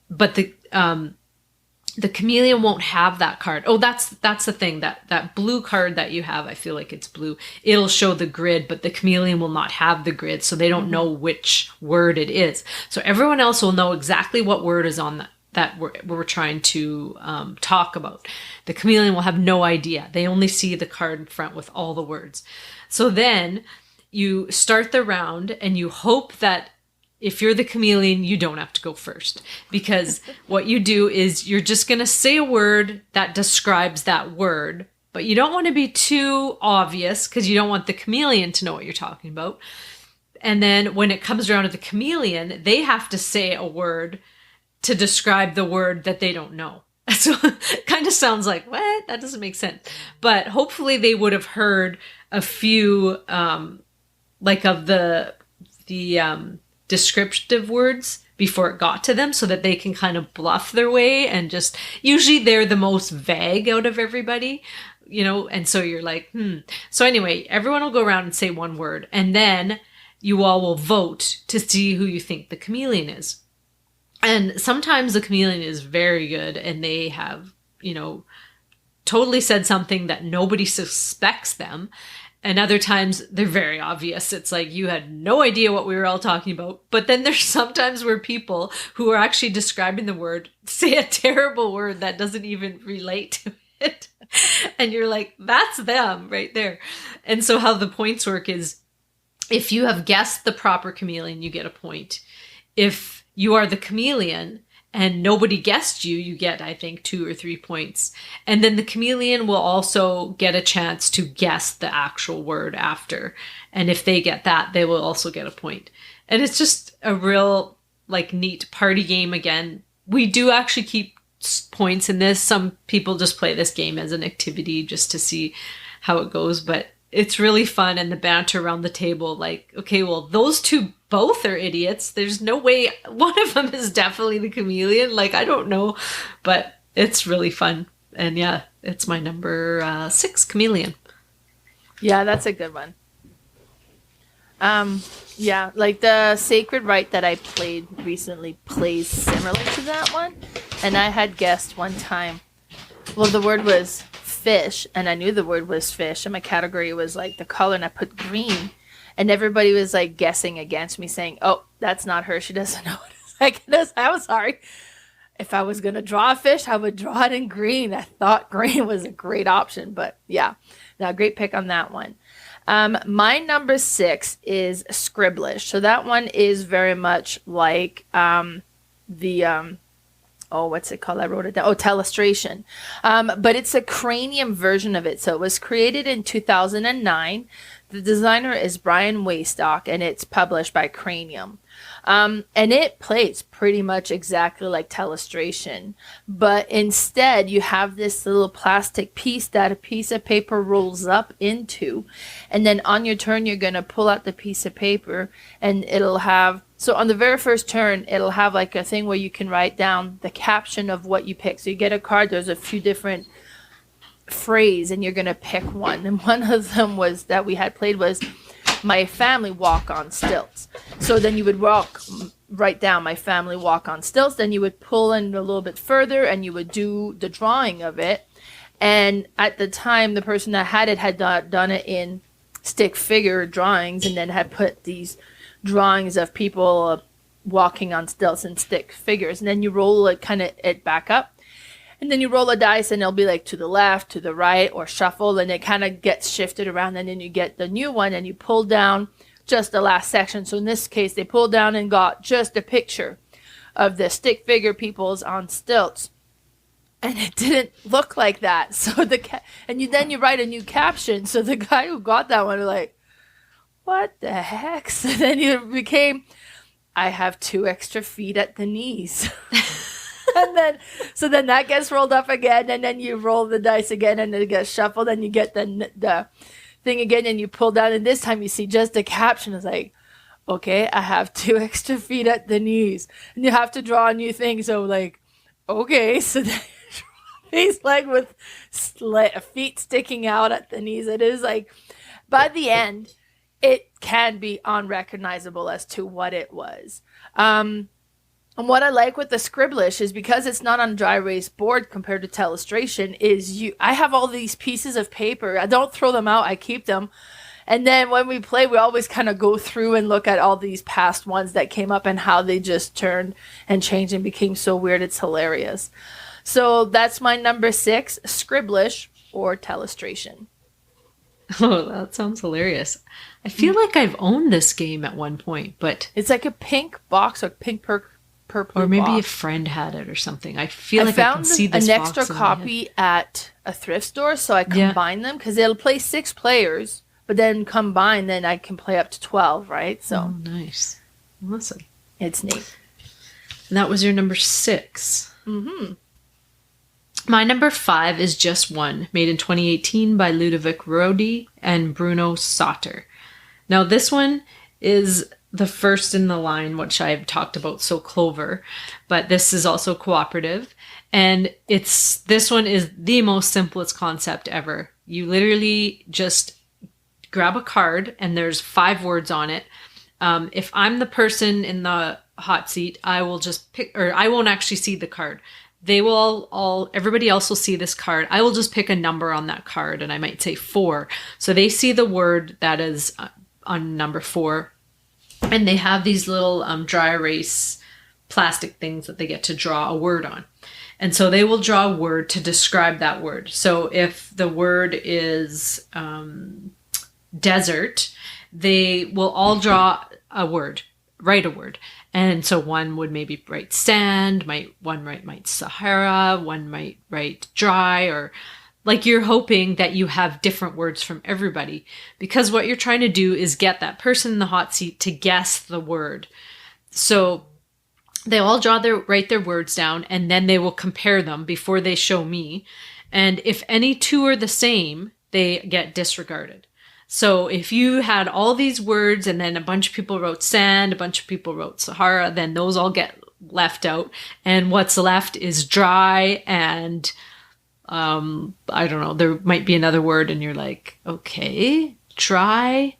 but the chameleon won't have that card. Oh, that's the thing, that blue card that you have, I feel like it's blue, it'll show the grid, but the chameleon will not have the grid, so they don't know which word it is. So everyone else will know exactly what word is on that we're trying to talk about. The chameleon will have no idea. They only see the card in front with all the words. So then you start the round, and you hope that if you're the chameleon, you don't have to go first, because what you do is you're just going to say a word that describes that word, but you don't want to be too obvious because you don't want the chameleon to know what you're talking about. And then when it comes around to the chameleon, they have to say a word to describe the word that they don't know. So it kind of sounds like, what? That doesn't make sense. But hopefully they would have heard a few, like of the descriptive words before it got to them, so that they can kind of bluff their way, and just usually they're the most vague out of everybody, and so you're like, So anyway, everyone will go around and say one word, and then you all will vote to see who you think the chameleon is. And sometimes the chameleon is very good, and they have, totally said something that nobody suspects them. And other times they're very obvious. It's like you had no idea what we were all talking about. But then there's sometimes where people who are actually describing the word say a terrible word that doesn't even relate to it. And you're like, that's them right there. And so how the points work is, if you have guessed the proper chameleon, you get a point. If you are the chameleon and nobody guessed you, you get, I think, 2 or 3 points. And then the chameleon will also get a chance to guess the actual word after. And if they get that, they will also get a point. And it's just a real, neat party game again. We do actually keep points in this. Some people just play this game as an activity just to see how it goes. But it's really fun, and the banter around the table, okay, well, those two both are idiots. There's no way one of them is definitely the chameleon. I don't know, but it's really fun. And yeah, it's my number 6, Chameleon. Yeah, that's a good one. Yeah, the Sacred Rite that I played recently plays similar to that one. And I had guessed one time, well, the word was fish, and I knew the word was fish, and my category was the color, and I put green. And everybody was guessing against me, saying, "Oh, that's not her. She doesn't know what it's like." I was sorry. if I was going to draw a fish, I would draw it in green. I thought green was a great option, but yeah, now great pick on that one. My number 6 is Scribblish. So that one is very much like what's it called? I wrote it down. Oh, Telestration. But it's a cranium version of it. So it was created in 2009. The designer is Brian Waystock, and it's published by Cranium. And it plays pretty much exactly like Telestration, but instead you have this little plastic piece that a piece of paper rolls up into, and then on your turn you're going to pull out the piece of paper, and it'll have, so on the very first turn it'll have like a thing where you can write down the caption of what you pick. So you get a card, there's a few different phrase, and you're going to pick one, and one of them was that we had played was my family walk on stilts. So then you would write down my family walk on stilts, then you would pull in a little bit further and you would do the drawing of it. And at the time, the person that had it had done it in stick figure drawings, and then had put these drawings of people walking on stilts and stick figures. And then you roll it back up. And then you roll a dice, and it'll be like to the left, to the right, or shuffle, and it kind of gets shifted around. And then you get the new one, and you pull down just the last section. So in this case, they pulled down and got just a picture of the stick figure peoples on stilts, and it didn't look like that. So then you write a new caption. So the guy who got that one was like, "What the heck?" So then you became, "I have 2 extra feet at the knees." And then that gets rolled up again, and then you roll the dice again, and it gets shuffled, and you get the thing again, and you pull down, and this time you see just a caption. It's like, okay, I have 2 extra feet at the knees, and you have to draw a new thing. So like, okay, so then face leg with feet sticking out at the knees. It is like, by the end, it can be unrecognizable as to what it was. And what I like with the Scribblish is because it's not on a dry erase board compared to Telestration, I have all these pieces of paper. I don't throw them out. I keep them. And then when we play, we always kind of go through and look at all these past ones that came up and how they just turned and changed and became so weird. It's hilarious. So that's my number 6, Scribblish or Telestration. Oh, that sounds hilarious. I feel like I've owned this game at one point, but it's like a pink box or pink purple or maybe box. a friend had it or something. I feel like I can see this an box extra copy at a thrift store, so I combine them because it'll play 6 players, but then combine, then I can play up to 12, right? So nice, awesome. It's neat. And that was your number 6. Mm-hmm. My number 5 is Just One, made in 2018 by Ludovic Rodi and Bruno Sauter. Now this one is the first in the line, which I've talked about, so Clover, but this is also cooperative, and this one is the most simplest concept ever. You literally just grab a card, and there's 5 words on it. If I'm the person in the hot seat, I will just pick, or I won't actually see the card. They will everybody else will see this card. I will just pick a number on that card, and I might say 4. So they see the word that is on number 4. And they have these little dry erase plastic things that they get to draw a word on. And so they will draw a word to describe that word. So if the word is desert, they will all draw a word, write a word. And so one would maybe write sand, one might Sahara, one might write dry, or like you're hoping that you have different words from everybody, because what you're trying to do is get that person in the hot seat to guess the word. So they all write their words down, and then they will compare them before they show me. And if any 2 are the same, they get disregarded. So if you had all these words and then a bunch of people wrote sand, a bunch of people wrote Sahara, then those all get left out. And what's left is dry and I don't know, there might be another word and you're like, okay, dry,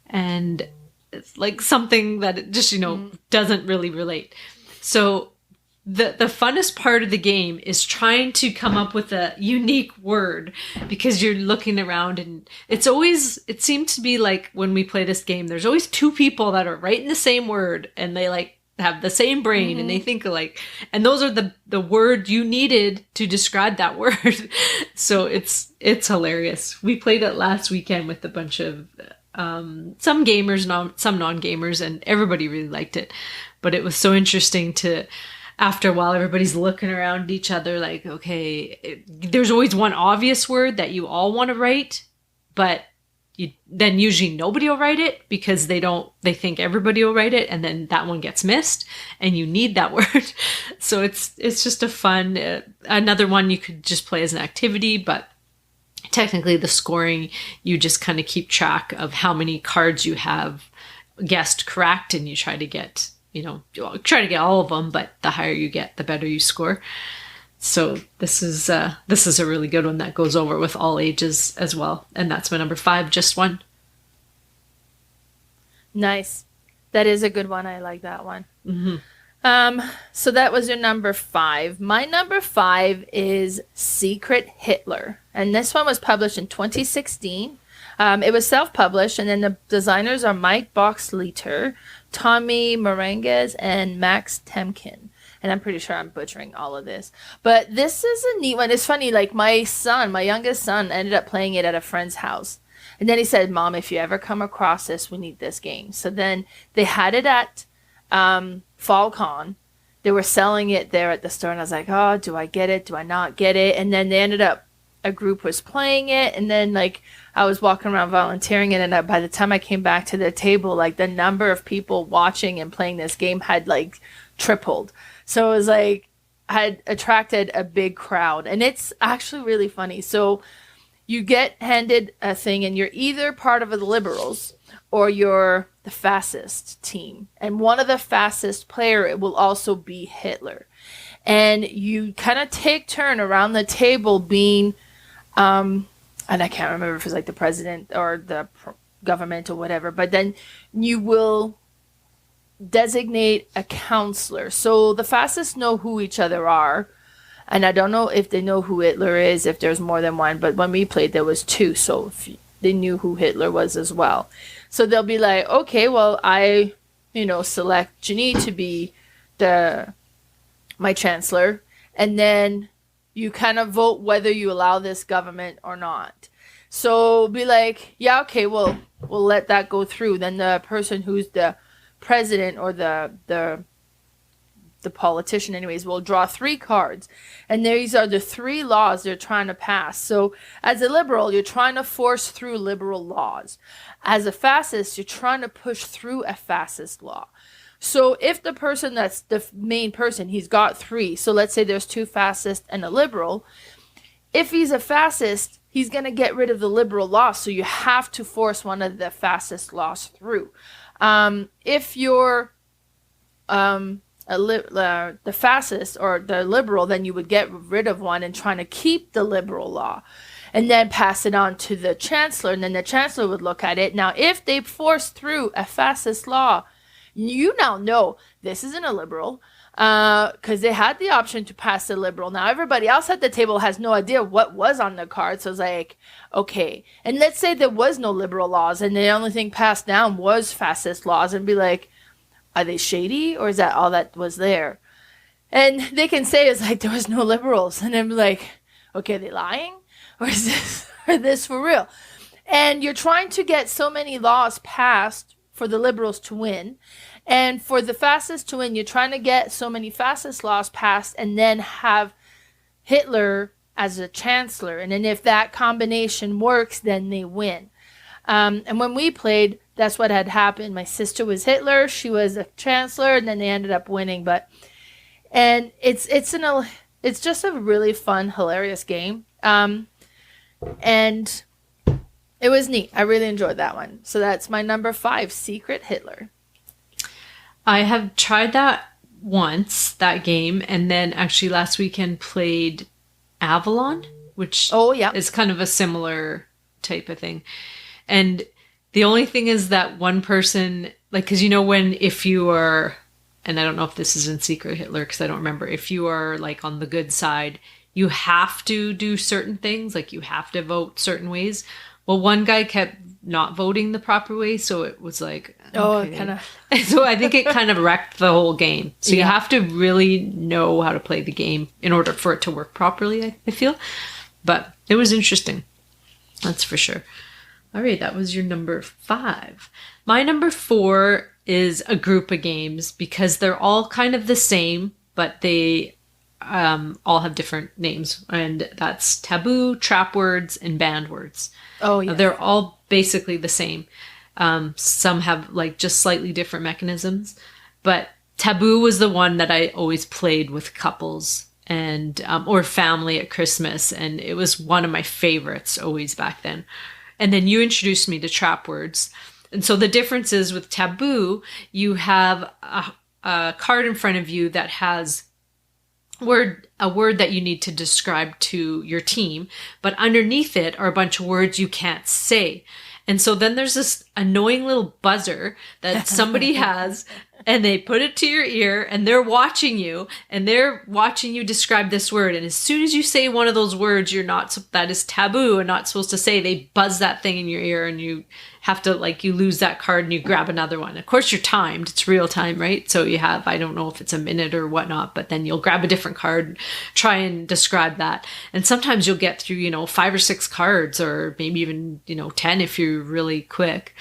and it's like something that it just, doesn't really relate. So the funnest part of the game is trying to come up with a unique word, because you're looking around, and it seems to be like when we play this game, there's always 2 people that are writing the same word, and they like have the same brain and they think alike. And those are the word you needed to describe that word. So it's hilarious. We played it last weekend with a bunch of some gamers, some non-gamers, and everybody really liked it. But it was so interesting to, after a while, everybody's looking around at each other like, okay, there's always one obvious word that you all want to write, but then usually nobody will write it because they think everybody will write it, and then that one gets missed and you need that word. So it's just a fun, another one you could just play as an activity, but technically the scoring, you just kind of keep track of how many cards you have guessed correct, and you try to get all of them, but the higher you get, the better you score. So this is a really good one that goes over with all ages as well. And that's my number 5, just one. Nice. That is a good one. I like that one. Mm-hmm. So that was your number 5. My number 5 is Secret Hitler. And this one was published in 2016. It was self-published, and then the designers are Mike Boxleiter, Tommy Morenguez, and Max Temkin. And I'm pretty sure I'm butchering all of this. But this is a neat one. It's funny, like my youngest son, ended up playing it at a friend's house. And then he said, Mom, if you ever come across this, we need this game. So then they had it at FallCon. They were selling it there at the store. And I was like, oh, do I get it? Do I not get it? And then they ended up, a group was playing it. And then like I was walking around volunteering. And then by the time I came back to the table, like the number of people watching and playing this game had like tripled. So it was like, had attracted a big crowd. And it's actually really funny. So you get handed a thing and you're either part of the liberals or you're the fascist team. And one of the fascist player will also be Hitler. And you kind of take turn around the table being, and I can't remember if it's like the president or the government or whatever, but then you will designate a counselor. So the fascists know who each other are, and I don't know if they know who Hitler is, if there's more than one, but when we played there was 2, so they knew who Hitler was as well. So they'll be like, okay, well, I select Janine to be my chancellor, and then you kind of vote whether you allow this government or not. So be like, yeah, okay, well, we'll let that go through. Then the person who's the president or the politician anyways will draw 3 cards, and these are the 3 laws they're trying to pass. So as a liberal, you're trying to force through liberal laws. As a fascist, you're trying to push through a fascist law. So if the person that's the main person, he's got 3, so let's say there's 2 fascists and a liberal, if he's a fascist, he's going to get rid of the liberal law, so you have to force one of the fascist laws through. If you're the fascist or the liberal, then you would get rid of one and trying to keep the liberal law and then pass it on to the chancellor, and then the chancellor would look at it. Now, if they force through a fascist law, you now know this isn't a liberal, because they had the option to pass the liberal. Now, everybody else at the table has no idea what was on the card, so it's like, okay. And let's say there was no liberal laws, and the only thing passed down was fascist laws, and be like, are they shady, or is that all that was there? And they can say it's like, there was no liberals, and then be like, okay, are they lying? Or is this for real? And you're trying to get so many laws passed for the liberals to win. And for the fascists to win, you're trying to get so many fascist laws passed and then have Hitler as a chancellor. And then if that combination works, then they win. And when we played, that's what had happened. My sister was Hitler, she was a chancellor, and then they ended up winning. And it's just a really fun, hilarious game. And it was neat. I really enjoyed that one. So that's my number 5, Secret Hitler. I have tried that once, that game, and then actually last weekend played Avalon, which is kind of a similar type of thing. And the only thing is that one person, like, because if you are, and I don't know if this is in Secret Hitler because I don't remember, if you are like on the good side, you have to do certain things, like you have to vote certain ways. Well, one guy kept not voting the proper way. So it was like, Oh, okay. kind of. So I think it kind of wrecked the whole game. So you Yeah. have to really know how to play the game in order for it to work properly, I feel. But it was interesting. That's for sure. All right, that was your number 5. My number 4 is a group of games because they're all kind of the same, but they all have different names. And that's Taboo, Trapwords, and Bandwords. Oh, yeah. They're all basically the same. Some have like just slightly different mechanisms, but Taboo was the one that I always played with couples and or family at Christmas, and it was one of my favorites always back then. And then you introduced me to Trapwords, and so the difference is with Taboo, you have a card in front of you that has a word that you need to describe to your team, but underneath it are a bunch of words you can't say. And so then there's this annoying little buzzer that somebody has, and they put it to your ear, and they're watching you describe this word. And as soon as you say one of those words that is taboo and not supposed to say, they buzz that thing in your ear, and you have to, like, you lose that card and you grab another one. Of course, you're timed. It's real time, right? So you have, I don't know if it's a minute or whatnot, but then you'll grab a different card, try and describe that. And sometimes you'll get through, 5 or 6 cards, or maybe even, 10 if you're really quick.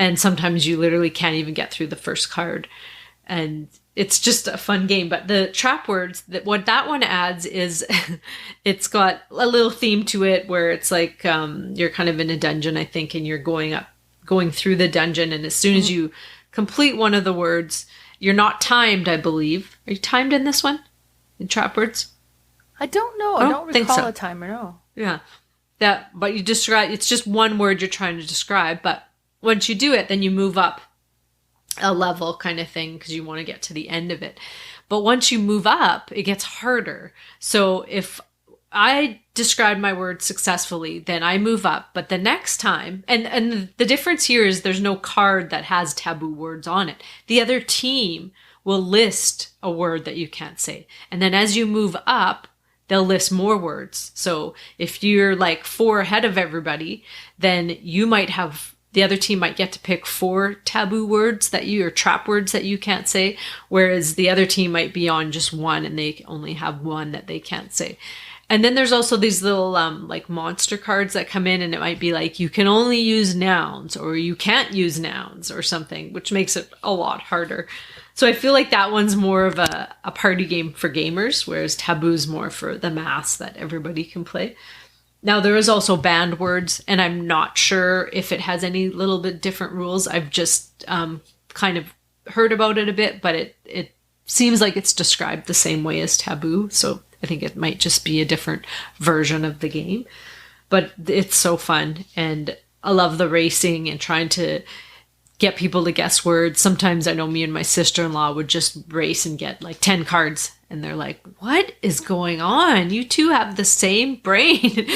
And sometimes you literally can't even get through the first card. And it's just a fun game. But the Trapwords, what that one adds is it's got a little theme to it where it's like you're kind of in a dungeon, I think, and you're going through the dungeon. And as soon as you complete one of the words, you're not timed, I believe. Are you timed in this one? In Trapwords? I don't know. I don't recall a timer, no. Yeah. But you describe, it's just one word you're trying to describe, but once you do it, then you move up a level kind of thing because you want to get to the end of it. But once you move up, it gets harder. So if I describe my word successfully, then I move up. But the next time, and the difference here is there's no card that has taboo words on it. The other team will list a word that you can't say. And then as you move up, they'll list more words. So if you're like 4 ahead of everybody, then the other team might get to pick 4 taboo words or trap words that you can't say, whereas the other team might be on just 1 and they only have 1 that they can't say. And then there's also these little like monster cards that come in, and it might be like you can only use nouns or you can't use nouns or something, which makes it a lot harder. So I feel like that one's more of a party game for gamers, whereas Taboo's more for the mass that everybody can play. Now, there is also banned words, and I'm not sure if it has any little bit different rules. I've just kind of heard about it a bit, but it seems like it's described the same way as Taboo, so I think it might just be a different version of the game. But it's so fun, and I love the racing and trying to get people to guess words. Sometimes I know me and my sister-in-law would just race and get like 10 cards, and they're like, what is going on? You two have the same brain.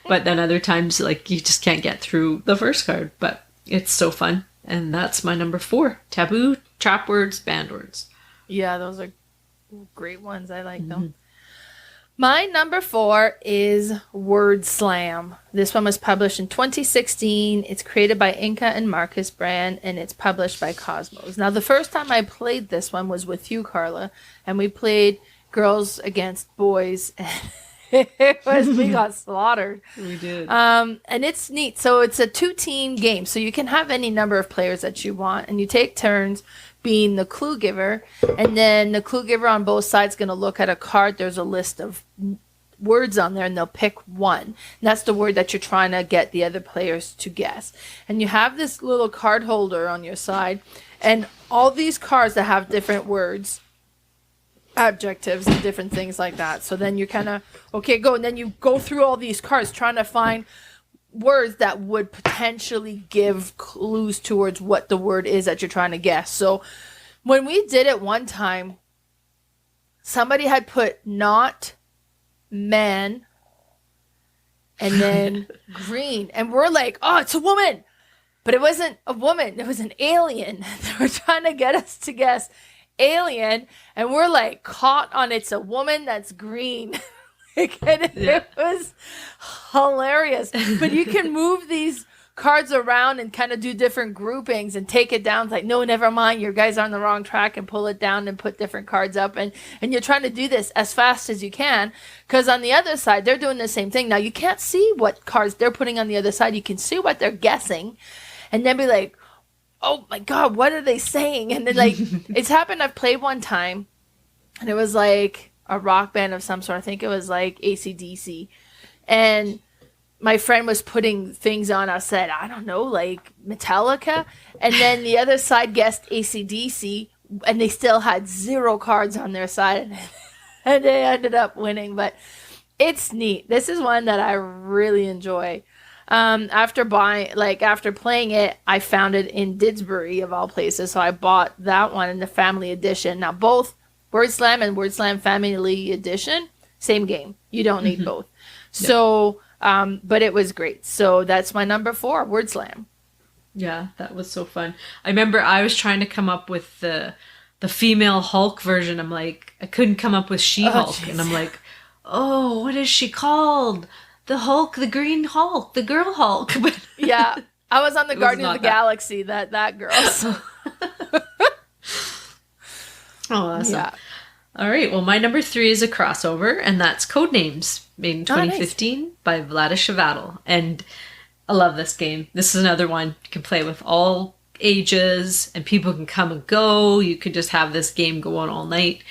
But then other times, like, you just can't get through the first card. But it's so fun. And that's my number 4. Taboo, Trapwords, Bandwords. Yeah, those are great ones. I like them. My number 4 is Word Slam. This one was published in 2016. It's created by Inca and Marcus Brand, and it's published by Cosmos. Now, the first time I played this one was with you, Carla, and we played girls against boys. We got slaughtered. We did. And it's neat. So it's a 2-team game. So you can have any number of players that you want, and you take turns being the clue giver, and then the clue giver on both sides is going to look at a card. There's a list of words on there, and they'll pick one. And that's the word that you're trying to get the other players to guess. And you have this little card holder on your side, and all these cards that have different words, adjectives, and different things like that. So then you're kind of, okay, go. And then you go through all these cards trying to find words that would potentially give clues towards what the word is that you're trying to guess. So when we did it one time, somebody had put not man and then green, and we're like, oh, it's a woman. But it wasn't a woman, it was an alien. They were trying to get us to guess alien, and we're like caught on it's a woman that's green. It was hilarious. But you can move these cards around and kind of do different groupings and take it down. It's like, no, never mind. Your guys are on the wrong track, and pull it down and put different cards up. And you're trying to do this as fast as you can, because on the other side, they're doing the same thing. Now, you can't see what cards they're putting on the other side. You can see what they're guessing, and then be like, oh my God, what are they saying? And then, like, it's happened. I've played one time, and it was like a rock band of some sort. I think it was like AC/DC. And my friend was putting things on. I said, I don't know, like Metallica. And then the other side guessed AC/DC, and they still had 0 cards on their side. And they ended up winning. But it's neat. This is one that I really enjoy. After playing it, I found it in Didsbury, of all places. So I bought that one in the family edition. Now, both Word Slam and Word Slam Family Edition, same game. You don't need both. So... but it was great. So that's my number 4, Word Slam. Yeah, that was so fun. I remember I was trying to come up with the female Hulk version. I'm like, I couldn't come up with She-Hulk. And I'm like, oh, what is she called? The Hulk, the Green Hulk, the girl Hulk. Yeah, I was on the Guardians of the Galaxy, that girl. So. Oh, awesome. Yeah. All right, well, my number 3 is a crossover, and that's Codenames, made in 2015 by Vlada Chvátil. And I love this game. This is another one you can play with all ages, and people can come and go. You could just have this game go on all night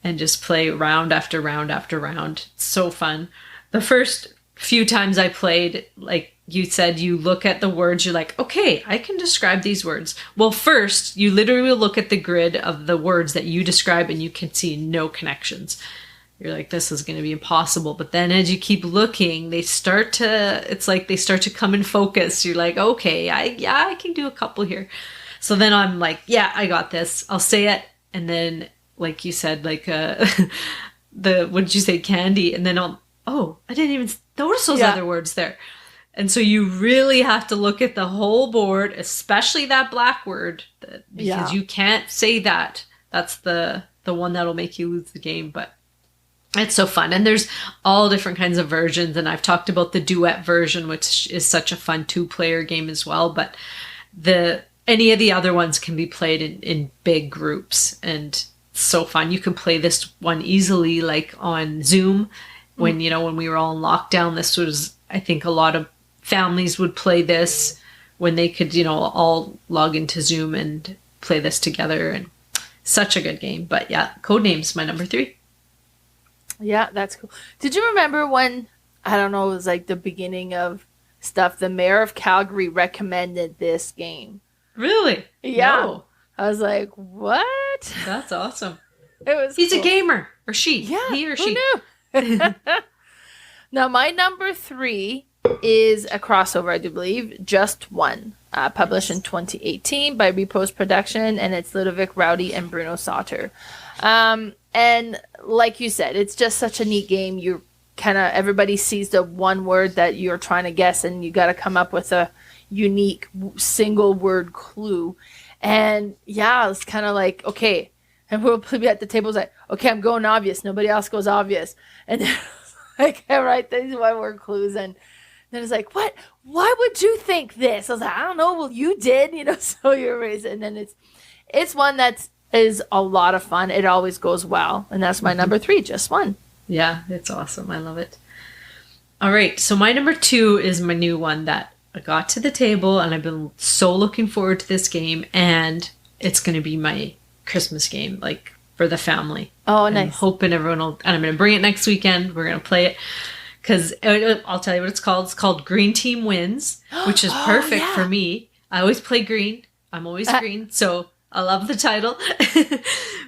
and just play round after round after round. It's so fun. The first few times I played, like you said, you look at the words, you're like, okay, I can describe these words. Well, first, you literally look at the grid of the words that you describe and you can see no connections. You're like, this is going to be impossible. But then as you keep looking, they start to come in focus. You're like, okay, I can do a couple here. So then I'm like, yeah, I got this. I'll say it. And then, like you said, like what did you say, candy? And then I didn't even notice those other words there. And so you really have to look at the whole board, especially that black word, because you can't say that. That's the one that'll make you lose the game. But it's so fun. And there's all different kinds of versions. And I've talked about the duet version, which is such a fun 2-player game as well. But any of the other ones can be played in big groups. And it's so fun. You can play this one easily, like on Zoom. When we were all in lockdown, this was, I think, a lot of families would play this when they could, all log into Zoom and play this together. And such a good game. But yeah, Codenames, my number 3. Yeah, that's cool. Did you remember when, I don't know, it was like the beginning of stuff, the mayor of Calgary recommended this game? Really? Yeah. No. I was like, what? That's awesome. He's a gamer. Or she. Yeah. He or she. Who knew? Now, my number 3 is a crossover, I do believe, Just One, published in 2018 by Repost Production, and it's Ludovic Rowdy and Bruno Sauter. And like you said, it's just such a neat game. You everybody sees the one word that you're trying to guess, and you got to come up with a unique single word clue. And yeah, it's kind of like, okay, and we'll be at the table, it's like, okay, I'm going obvious. Nobody else goes obvious. And then like, I write these one word clues, and then it's like, what? Why would you think this? I was like, I don't know. Well, you did, so you're raising. And then it's one that is a lot of fun. It always goes well. And that's my number 3, Just One. Yeah, it's awesome. I love it. All right. So my number 2 is my new one that I got to the table, and I've been so looking forward to this game, and it's going to be my Christmas game, like for the family. Oh, nice. I'm hoping everyone will, and I'm going to bring it next weekend. We're going to play it because I'll tell you what it's called. It's called Green Team Wins, which is perfect for me. I always play green. I'm always green. So I love the title.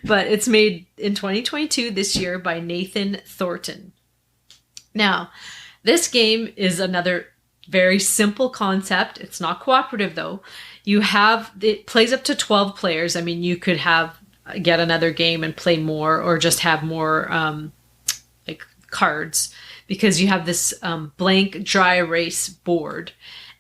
But it's made in 2022 this year by Nathan Thornton. Now, this game is another very simple concept. It's not cooperative though. It plays up to 12 players. I mean, you could get another game and play more, or just have more like cards, because you have this blank dry erase board,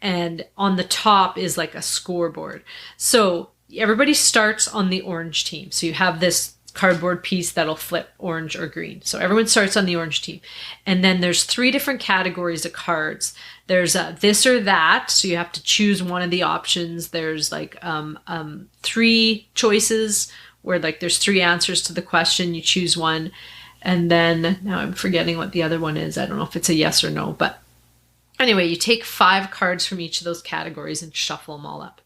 and on the top is like a scoreboard. So everybody starts on the orange team. So you have this cardboard piece that'll flip orange or green. So everyone starts on the orange team. And then there's 3 different categories of cards. There's this or that. So you have to choose one of the options. There's like 3 choices where like there's 3 answers to the question. You choose one. And then now I'm forgetting what the other one is. I don't know if it's a yes or no. But anyway, you take 5 cards from each of those categories and shuffle them all up.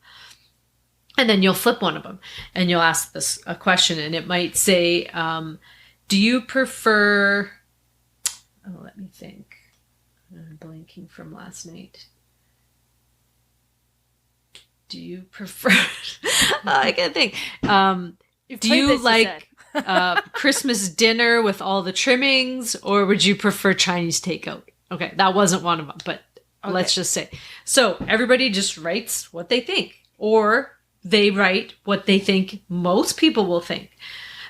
And then you'll flip one of them and you'll ask this a question, and it might say, do you prefer, let me think. I'm blanking from last night. Do you prefer, I can't think. Do you like Christmas dinner with all the trimmings, or would you prefer Chinese takeout? Okay, that wasn't one of them, but let's just say. So everybody just writes what they think, or they write what they think most people will think.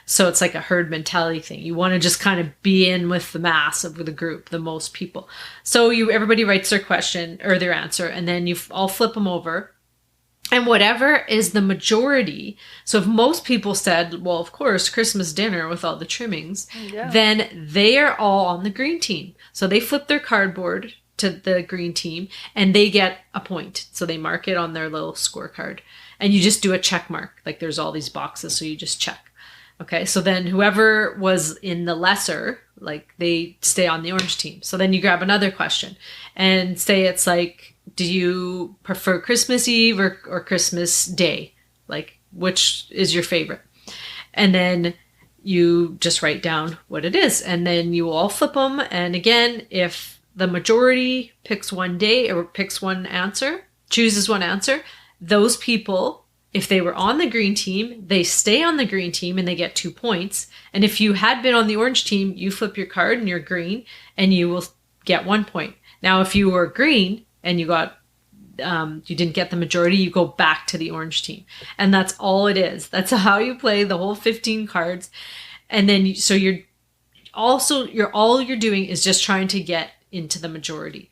So it's like a herd mentality thing. You want to just kind of be in with the mass of the group, the most people. So everybody writes their question or their answer, and then you all flip them over. And whatever is the majority, so if most people said, well, of course, Christmas dinner with all the trimmings, then they are all on the green team. So they flip their cardboard to the green team and they get a point. So they mark it on their little scorecard. And you just do a check mark. Like there's all these boxes, so you just check. Okay, so then whoever was in the lesser, like they stay on the orange team. So then you grab another question and say it's like, do you prefer Christmas Eve or Christmas Day? Like, which is your favorite? And then you just write down what it is. And then you all flip them. And again, if the majority picks one day or picks one answer, chooses one answer, those people, if they were on the green team, they stay on the green team and they get 2 points. And if you had been on the orange team, you flip your card and you're green and you will get 1 point. Now, if you were green and you didn't get the majority, you go back to the orange team. And that's all it is. That's how you play the whole 15 cards. And then, all you're doing is just trying to get into the majority.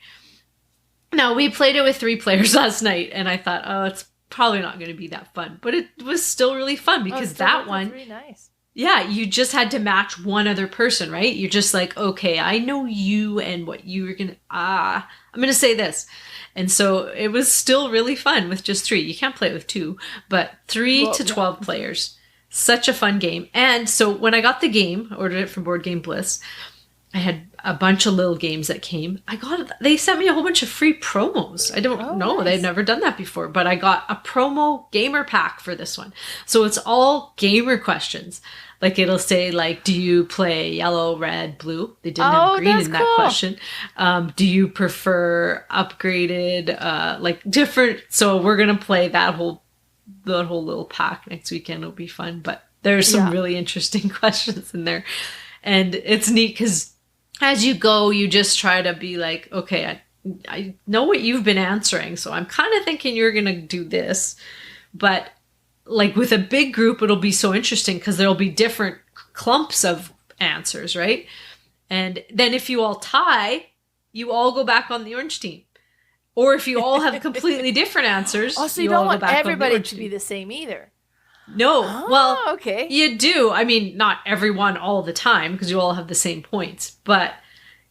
Now, we played it with 3 players last night, and I thought, oh, it's probably not going to be that fun. But it was still really fun because that one, really nice. Yeah, you just had to match one other person, right? You're just like, okay, I know you and what you were going to, I'm going to say this. And so it was still really fun with just 3. You can't play it with 2, but 3 to 12 players. Such a fun game. And so when I got the game, ordered it from Boardgame Bliss, I had a bunch of little games that came. They sent me a whole bunch of free promos. I don't know. Nice. They've never done that before, but I got a promo gamer pack for this one. So it's all gamer questions. Like it'll say like, do you play yellow, red, blue? They didn't have green in that question. Do you prefer upgraded, like different? So we're going to play that whole little pack next weekend. It'll be fun, but there's some really interesting questions in there. And it's neat because as you go, you just try to be like, okay, I know what you've been answering, so I'm kind of thinking you're going to do this. But like with a big group, it'll be so interesting because there'll be different clumps of answers, right? And then if you all tie, you all go back on the orange team. Or if you all have completely different answers, also you don't want everybody to be the same either. No, well, okay. You do. I mean, not everyone all the time because you all have the same points, but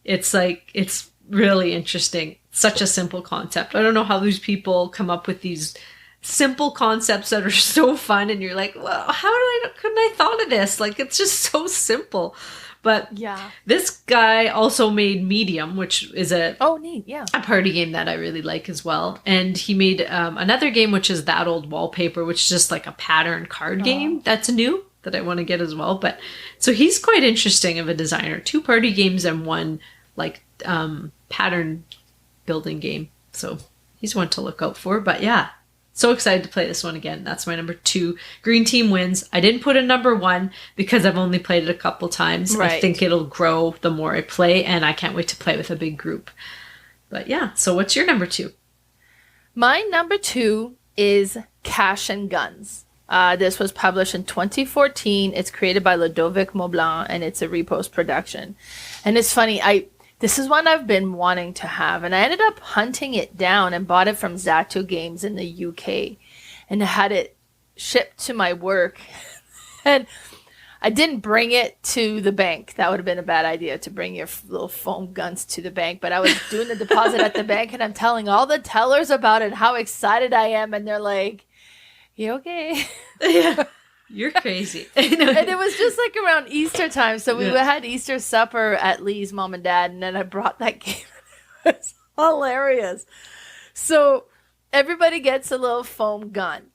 it's like, it's really interesting. Such a simple concept. I don't know how these people come up with these simple concepts that are so fun, and you're like, well, couldn't I thought of this? Like, it's just so simple. But this guy also made Medium, which is a party game that I really like as well. And he made another game, which is That Old Wallpaper, which is just like a pattern card game that's new that I want to get as well. But so he's quite interesting of a designer. 2 party games and 1 like pattern building game. So he's one to look out for. But yeah. So excited to play this one again. That's my number 2. Green team wins. I didn't put a number 1 because I've only played it a couple times. Right. I think it'll grow the more I play, and I can't wait to play with a big group. But yeah, so what's your number 2? My number 2 is Cash and Guns. This was published in 2014. It's created by Ludovic Maublanc, and it's a Repost production. And it's funny, this is one I've been wanting to have, and I ended up hunting it down and bought it from Zato Games in the UK and had it shipped to my work. And I didn't bring it to the bank. That would have been a bad idea to bring your little foam guns to the bank. But I was doing the deposit at the bank, and I'm telling all the tellers about it, how excited I am. And they're like, you okay? Yeah. You're crazy. And it was just like around Easter time. So we had Easter supper at Lee's mom and dad. And then I brought that game. It was hilarious. So everybody gets a little foam gun.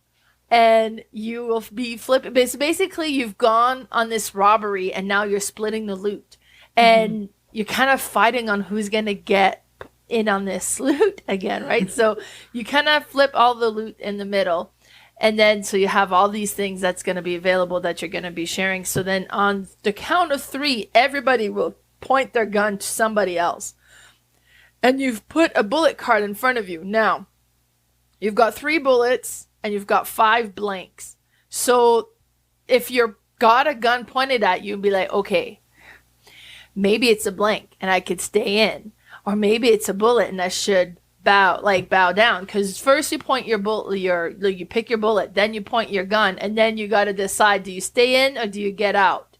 And you will be flipping. Basically, you've gone on this robbery, and now you're splitting the loot. And you're kind of fighting on who's going to get in on this loot again, right? So you kind of flip all the loot in the middle. And then, so you have all these things that's going to be available that you're going to be sharing. So then on the count of 3, everybody will point their gun to somebody else. And you've put a bullet card in front of you. Now, you've got 3 bullets. And you've got 5 blanks. So if you've got a gun pointed at you, be like, okay, maybe it's a blank and I could stay in. Or maybe it's a bullet and I should bow down. Because first you point your bullet, you pick your bullet, then you point your gun, and then you got to decide, do you stay in or do you get out?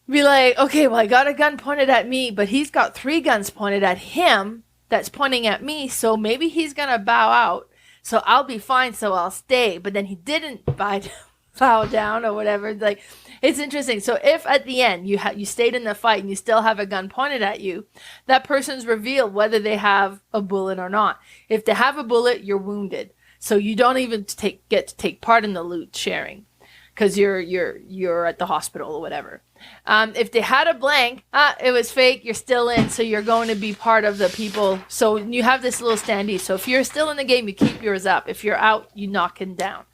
Be like, okay, well, I got a gun pointed at me, but he's got 3 guns pointed at him that's pointing at me. So maybe he's going to bow out. So I'll be fine, so I'll stay. But then he didn't bow down or whatever. Like, it's interesting. So if at the end you stayed in the fight and you still have a gun pointed at you, that person's revealed whether they have a bullet or not. If they have a bullet, you're wounded. So you don't even get to take part in the loot sharing because you're at the hospital or whatever. If they had a blank, it was fake, you're still in, so you're going to be part of the people. So you have this little standee. So if you're still in the game, you keep yours up. If you're out, you knock him down.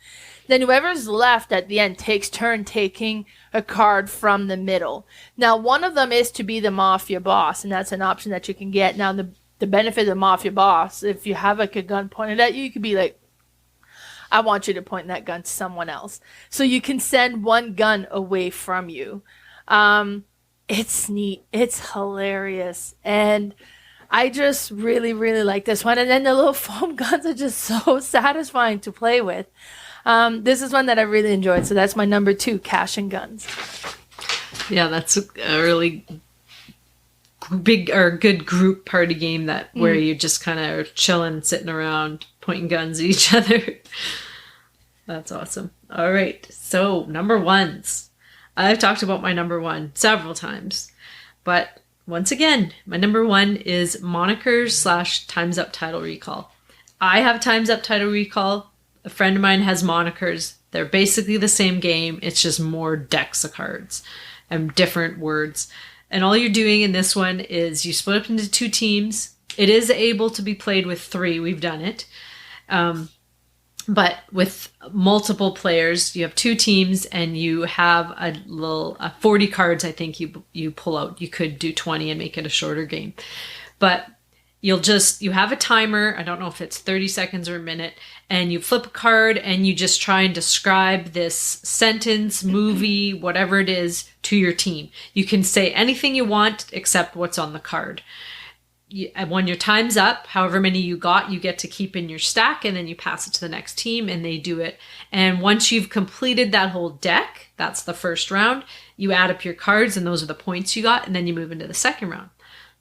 Then whoever's left at the end takes turn taking a card from the middle. Now, one of them is to be the mafia boss, and that's an option that you can get. Now, the benefit of the mafia boss, if you have like a gun pointed at you, you could be like, I want you to point that gun to someone else. So you can send one gun away from you. It's neat. It's hilarious. And I just really, really like this one. And then the little foam guns are just so satisfying to play with. This is one that I really enjoyed. So that's my number 2, Cash and Guns. Yeah, that's a really big or good group party game where you just kind of are chilling, sitting around, pointing guns at each other. That's awesome. All right. So number 1s. I've talked about my number 1 several times, but once again, my number 1 is Monikers / Time's Up Title Recall. I have Time's Up Title Recall. A friend of mine has Monikers. They're basically the same game. It's just more decks of cards and different words. And all you're doing in this one is you split up into 2 teams. It is able to be played with 3. We've done it. But with multiple players, you have 2 teams and you have a little 40 cards. I think you pull out. You could do 20 and make it a shorter game, but you have a timer. I don't know if it's 30 seconds or a minute, and you flip a card and you just try and describe this sentence, movie, whatever it is, to your team. You can say anything you want except what's on the card. When your time's up, however many you got, you get to keep in your stack, and then you pass it to the next team and they do it. And once you've completed that whole deck, that's the first round, you add up your cards and those are the points you got, and then you move into the second round.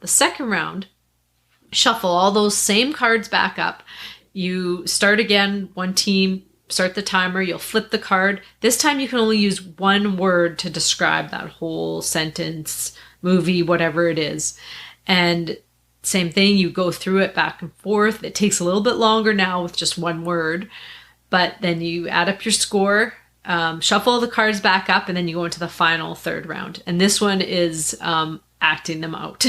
The second round, shuffle all those same cards back up. You start again, one team, start the timer, you'll flip the card. This time you can only use 1 word to describe that whole sentence, movie, whatever it is. And same thing, you go through it back and forth. It takes a little bit longer now with just 1 word, but then you add up your score, shuffle the cards back up, and then you go into the final 3rd round. And this one is acting them out.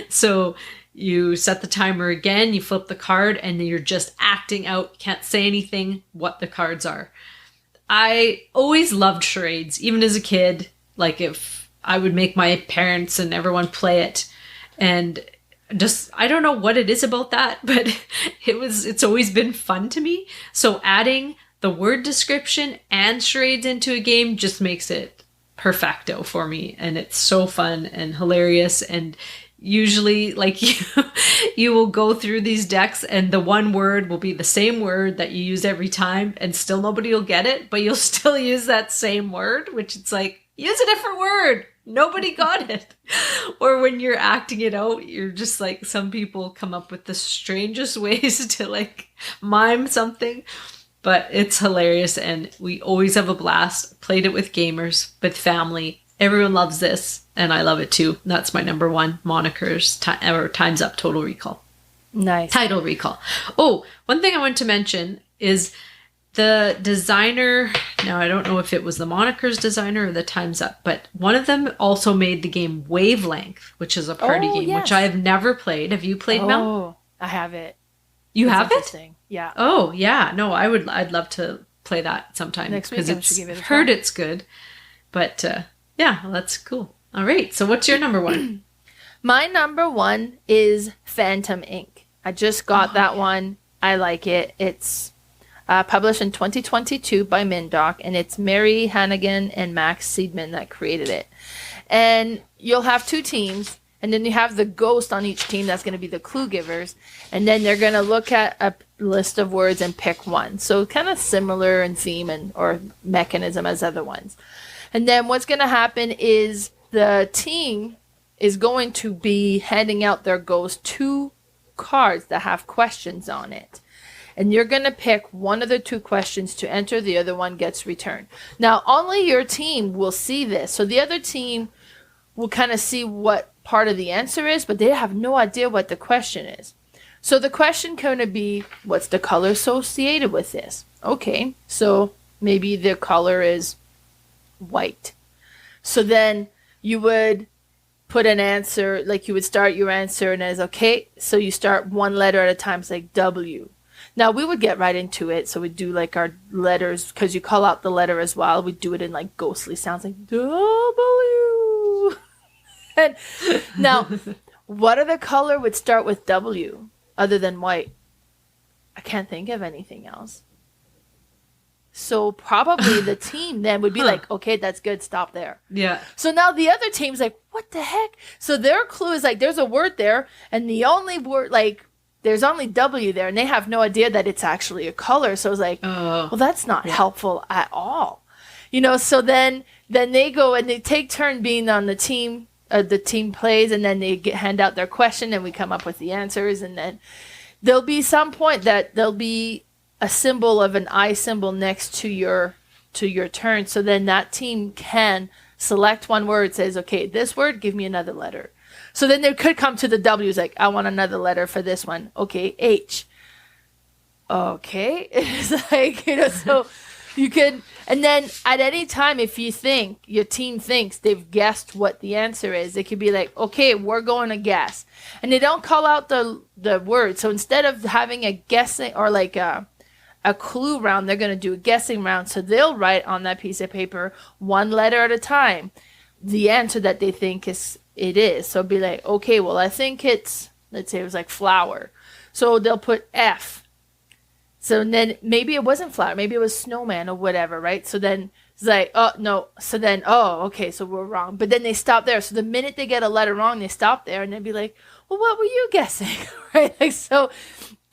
So you set the timer again, you flip the card, and then you're just acting out. You can't say anything, what the cards are. I always loved charades, even as a kid. Like, if I would make my parents and everyone play it, and just, I don't know what it is about that, but it's always been fun to me. So adding the word description and charades into a game just makes it perfecto for me. And it's so fun and hilarious. And usually, like, you will go through these decks and the 1 word will be the same word that you use every time, and still nobody will get it, but you'll still use that same word, which it's like, Use a different word. Nobody got it. Or when you're acting it out, you're just like, some people come up with the strangest ways to like mime something. But it's hilarious, and we always have a blast. Played it with gamers, with family. Everyone loves this, and I love it too. That's my number one. Monikers, or Time's Up Total Recall. Nice. Title Recall. Oh, one thing I want to mention is the designer. Now, I don't know if it was the Monikers designer or the Time's Up, but one of them also made the game Wavelength, which is a party game, yes. which I have never played. Have you played, Mel? Oh, I have it. You have it? Yeah. Oh, yeah. No, I'd love to play that sometime. Next week, because it's heard it's good. But yeah, that's cool. All right. So what's your number one? My number one is Phantom Inc. I just got that one. I like it. It's published in 2022 by Mindoc, and it's Mary Hannigan and Max Seidman that created it. And you'll have two teams. And then you have the ghost on each team that's going to be the clue givers. And then they're going to look at a list of words and pick one. So kind of similar in theme or mechanism as other ones. And then what's going to happen is the team is going to be handing out their ghost 2 cards that have questions on it. And you're going to pick one of the 2 questions to enter. The other one gets returned. Now, only your team will see this. So the other team will kind of see what part of the answer is, but they have no idea what the question is. So the question going to be, what's the color associated with this? Okay, so maybe the color is white. So then you would put an answer, like you would start your answer and it's okay, so you start one letter at a time. It's like W. Now we would get right into it, so we'd do like our letters, because you call out the letter as well. We'd do it in like ghostly sounds, like W. And now, what other color would start with W other than white? I can't think of anything else. So probably the team then would be like, okay, that's good, stop there. Yeah. So now the other team's like, what the heck? So their clue is like, there's a word there, and the only word, like, there's only W there, and they have no idea that it's actually a color. So it's like, well, that's not helpful at all. You know, so then they go and they take turn being on the team. The team plays, and then they hand out their question, and we come up with the answers. And then there'll be some point that there'll be a symbol of an I symbol next to your turn. So then that team can select one word, says, okay, this word, give me another letter. So then they could come to the W's, like, I want another letter for this one. Okay, H. Okay. It's like, you know, so you could, and then at any time, if you think, your team thinks they've guessed what the answer is, it could be like, okay, we're going to guess. And they don't call out the word. So instead of having a guessing or like a clue round, they're going to do a guessing round. So they'll write on that piece of paper, one letter at a time, the answer that they think it is. So it'll be like, okay, well, I think it's, let's say it was like flower. So they'll put F. So then maybe it wasn't flower, maybe it was snowman or whatever, right? So then it's like, oh, no. So then, oh, okay, so we're wrong. But then they stop there. So the minute they get a letter wrong, they stop there and they'd be like, well, what were you guessing? Right? Like, so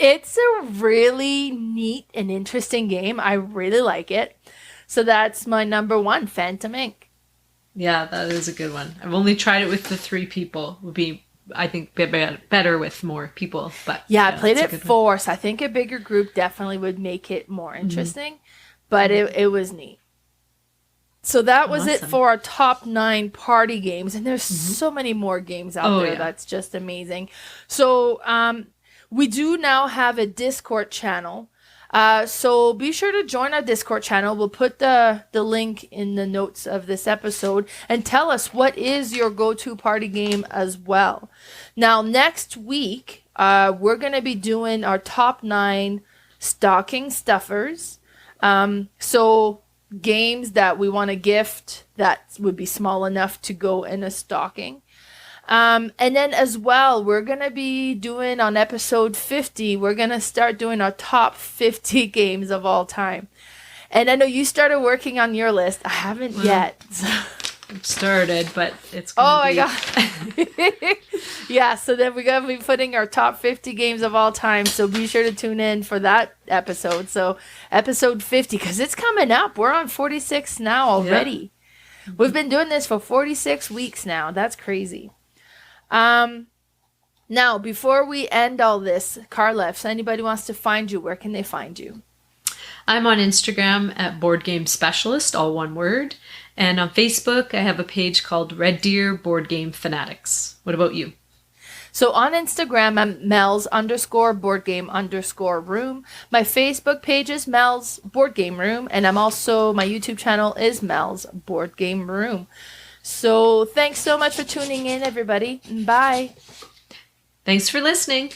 it's a really neat and interesting game. I really like it. So that's my number one, Phantom Inc. Yeah, that is a good one. I've only tried it with the 3 people. Would be, I think, better with more people. But yeah, I played it 4, so I think a bigger group definitely would make it more interesting. But it was neat. So that was it for our top 9 party games. And there's so many more games out there. Yeah. That's just amazing. So we do now have a Discord channel. So be sure to join our Discord channel. We'll put the link in the notes of this episode, and tell us what is your go-to party game as well. Now, next week, we're going to be doing our top 9 stocking stuffers. So games that we want to gift that would be small enough to go in a stocking. And then as well, we're going to be doing on episode 50, we're going to start doing our top 50 games of all time. And I know you started working on your list. I haven't yet. I've started, but it's going to my God. Yeah, so then we're going to be putting our top 50 games of all time. So be sure to tune in for that episode. So episode 50, because it's coming up. We're on 46 now already. We've been doing this for 46 weeks now. That's crazy. Now, before we end all this, Carla, if anybody wants to find you, where can they find you? I'm on Instagram at Boardgame Specialist, all one word. And on Facebook, I have a page called Red Deer Board Game Fanatics. What about you? So on Instagram, I'm Mel's_boardgame_room. My Facebook page is Mel's Board Game Room. And my YouTube channel is Mel's Board Game Room. So thanks so much for tuning in, everybody. Bye. Thanks for listening.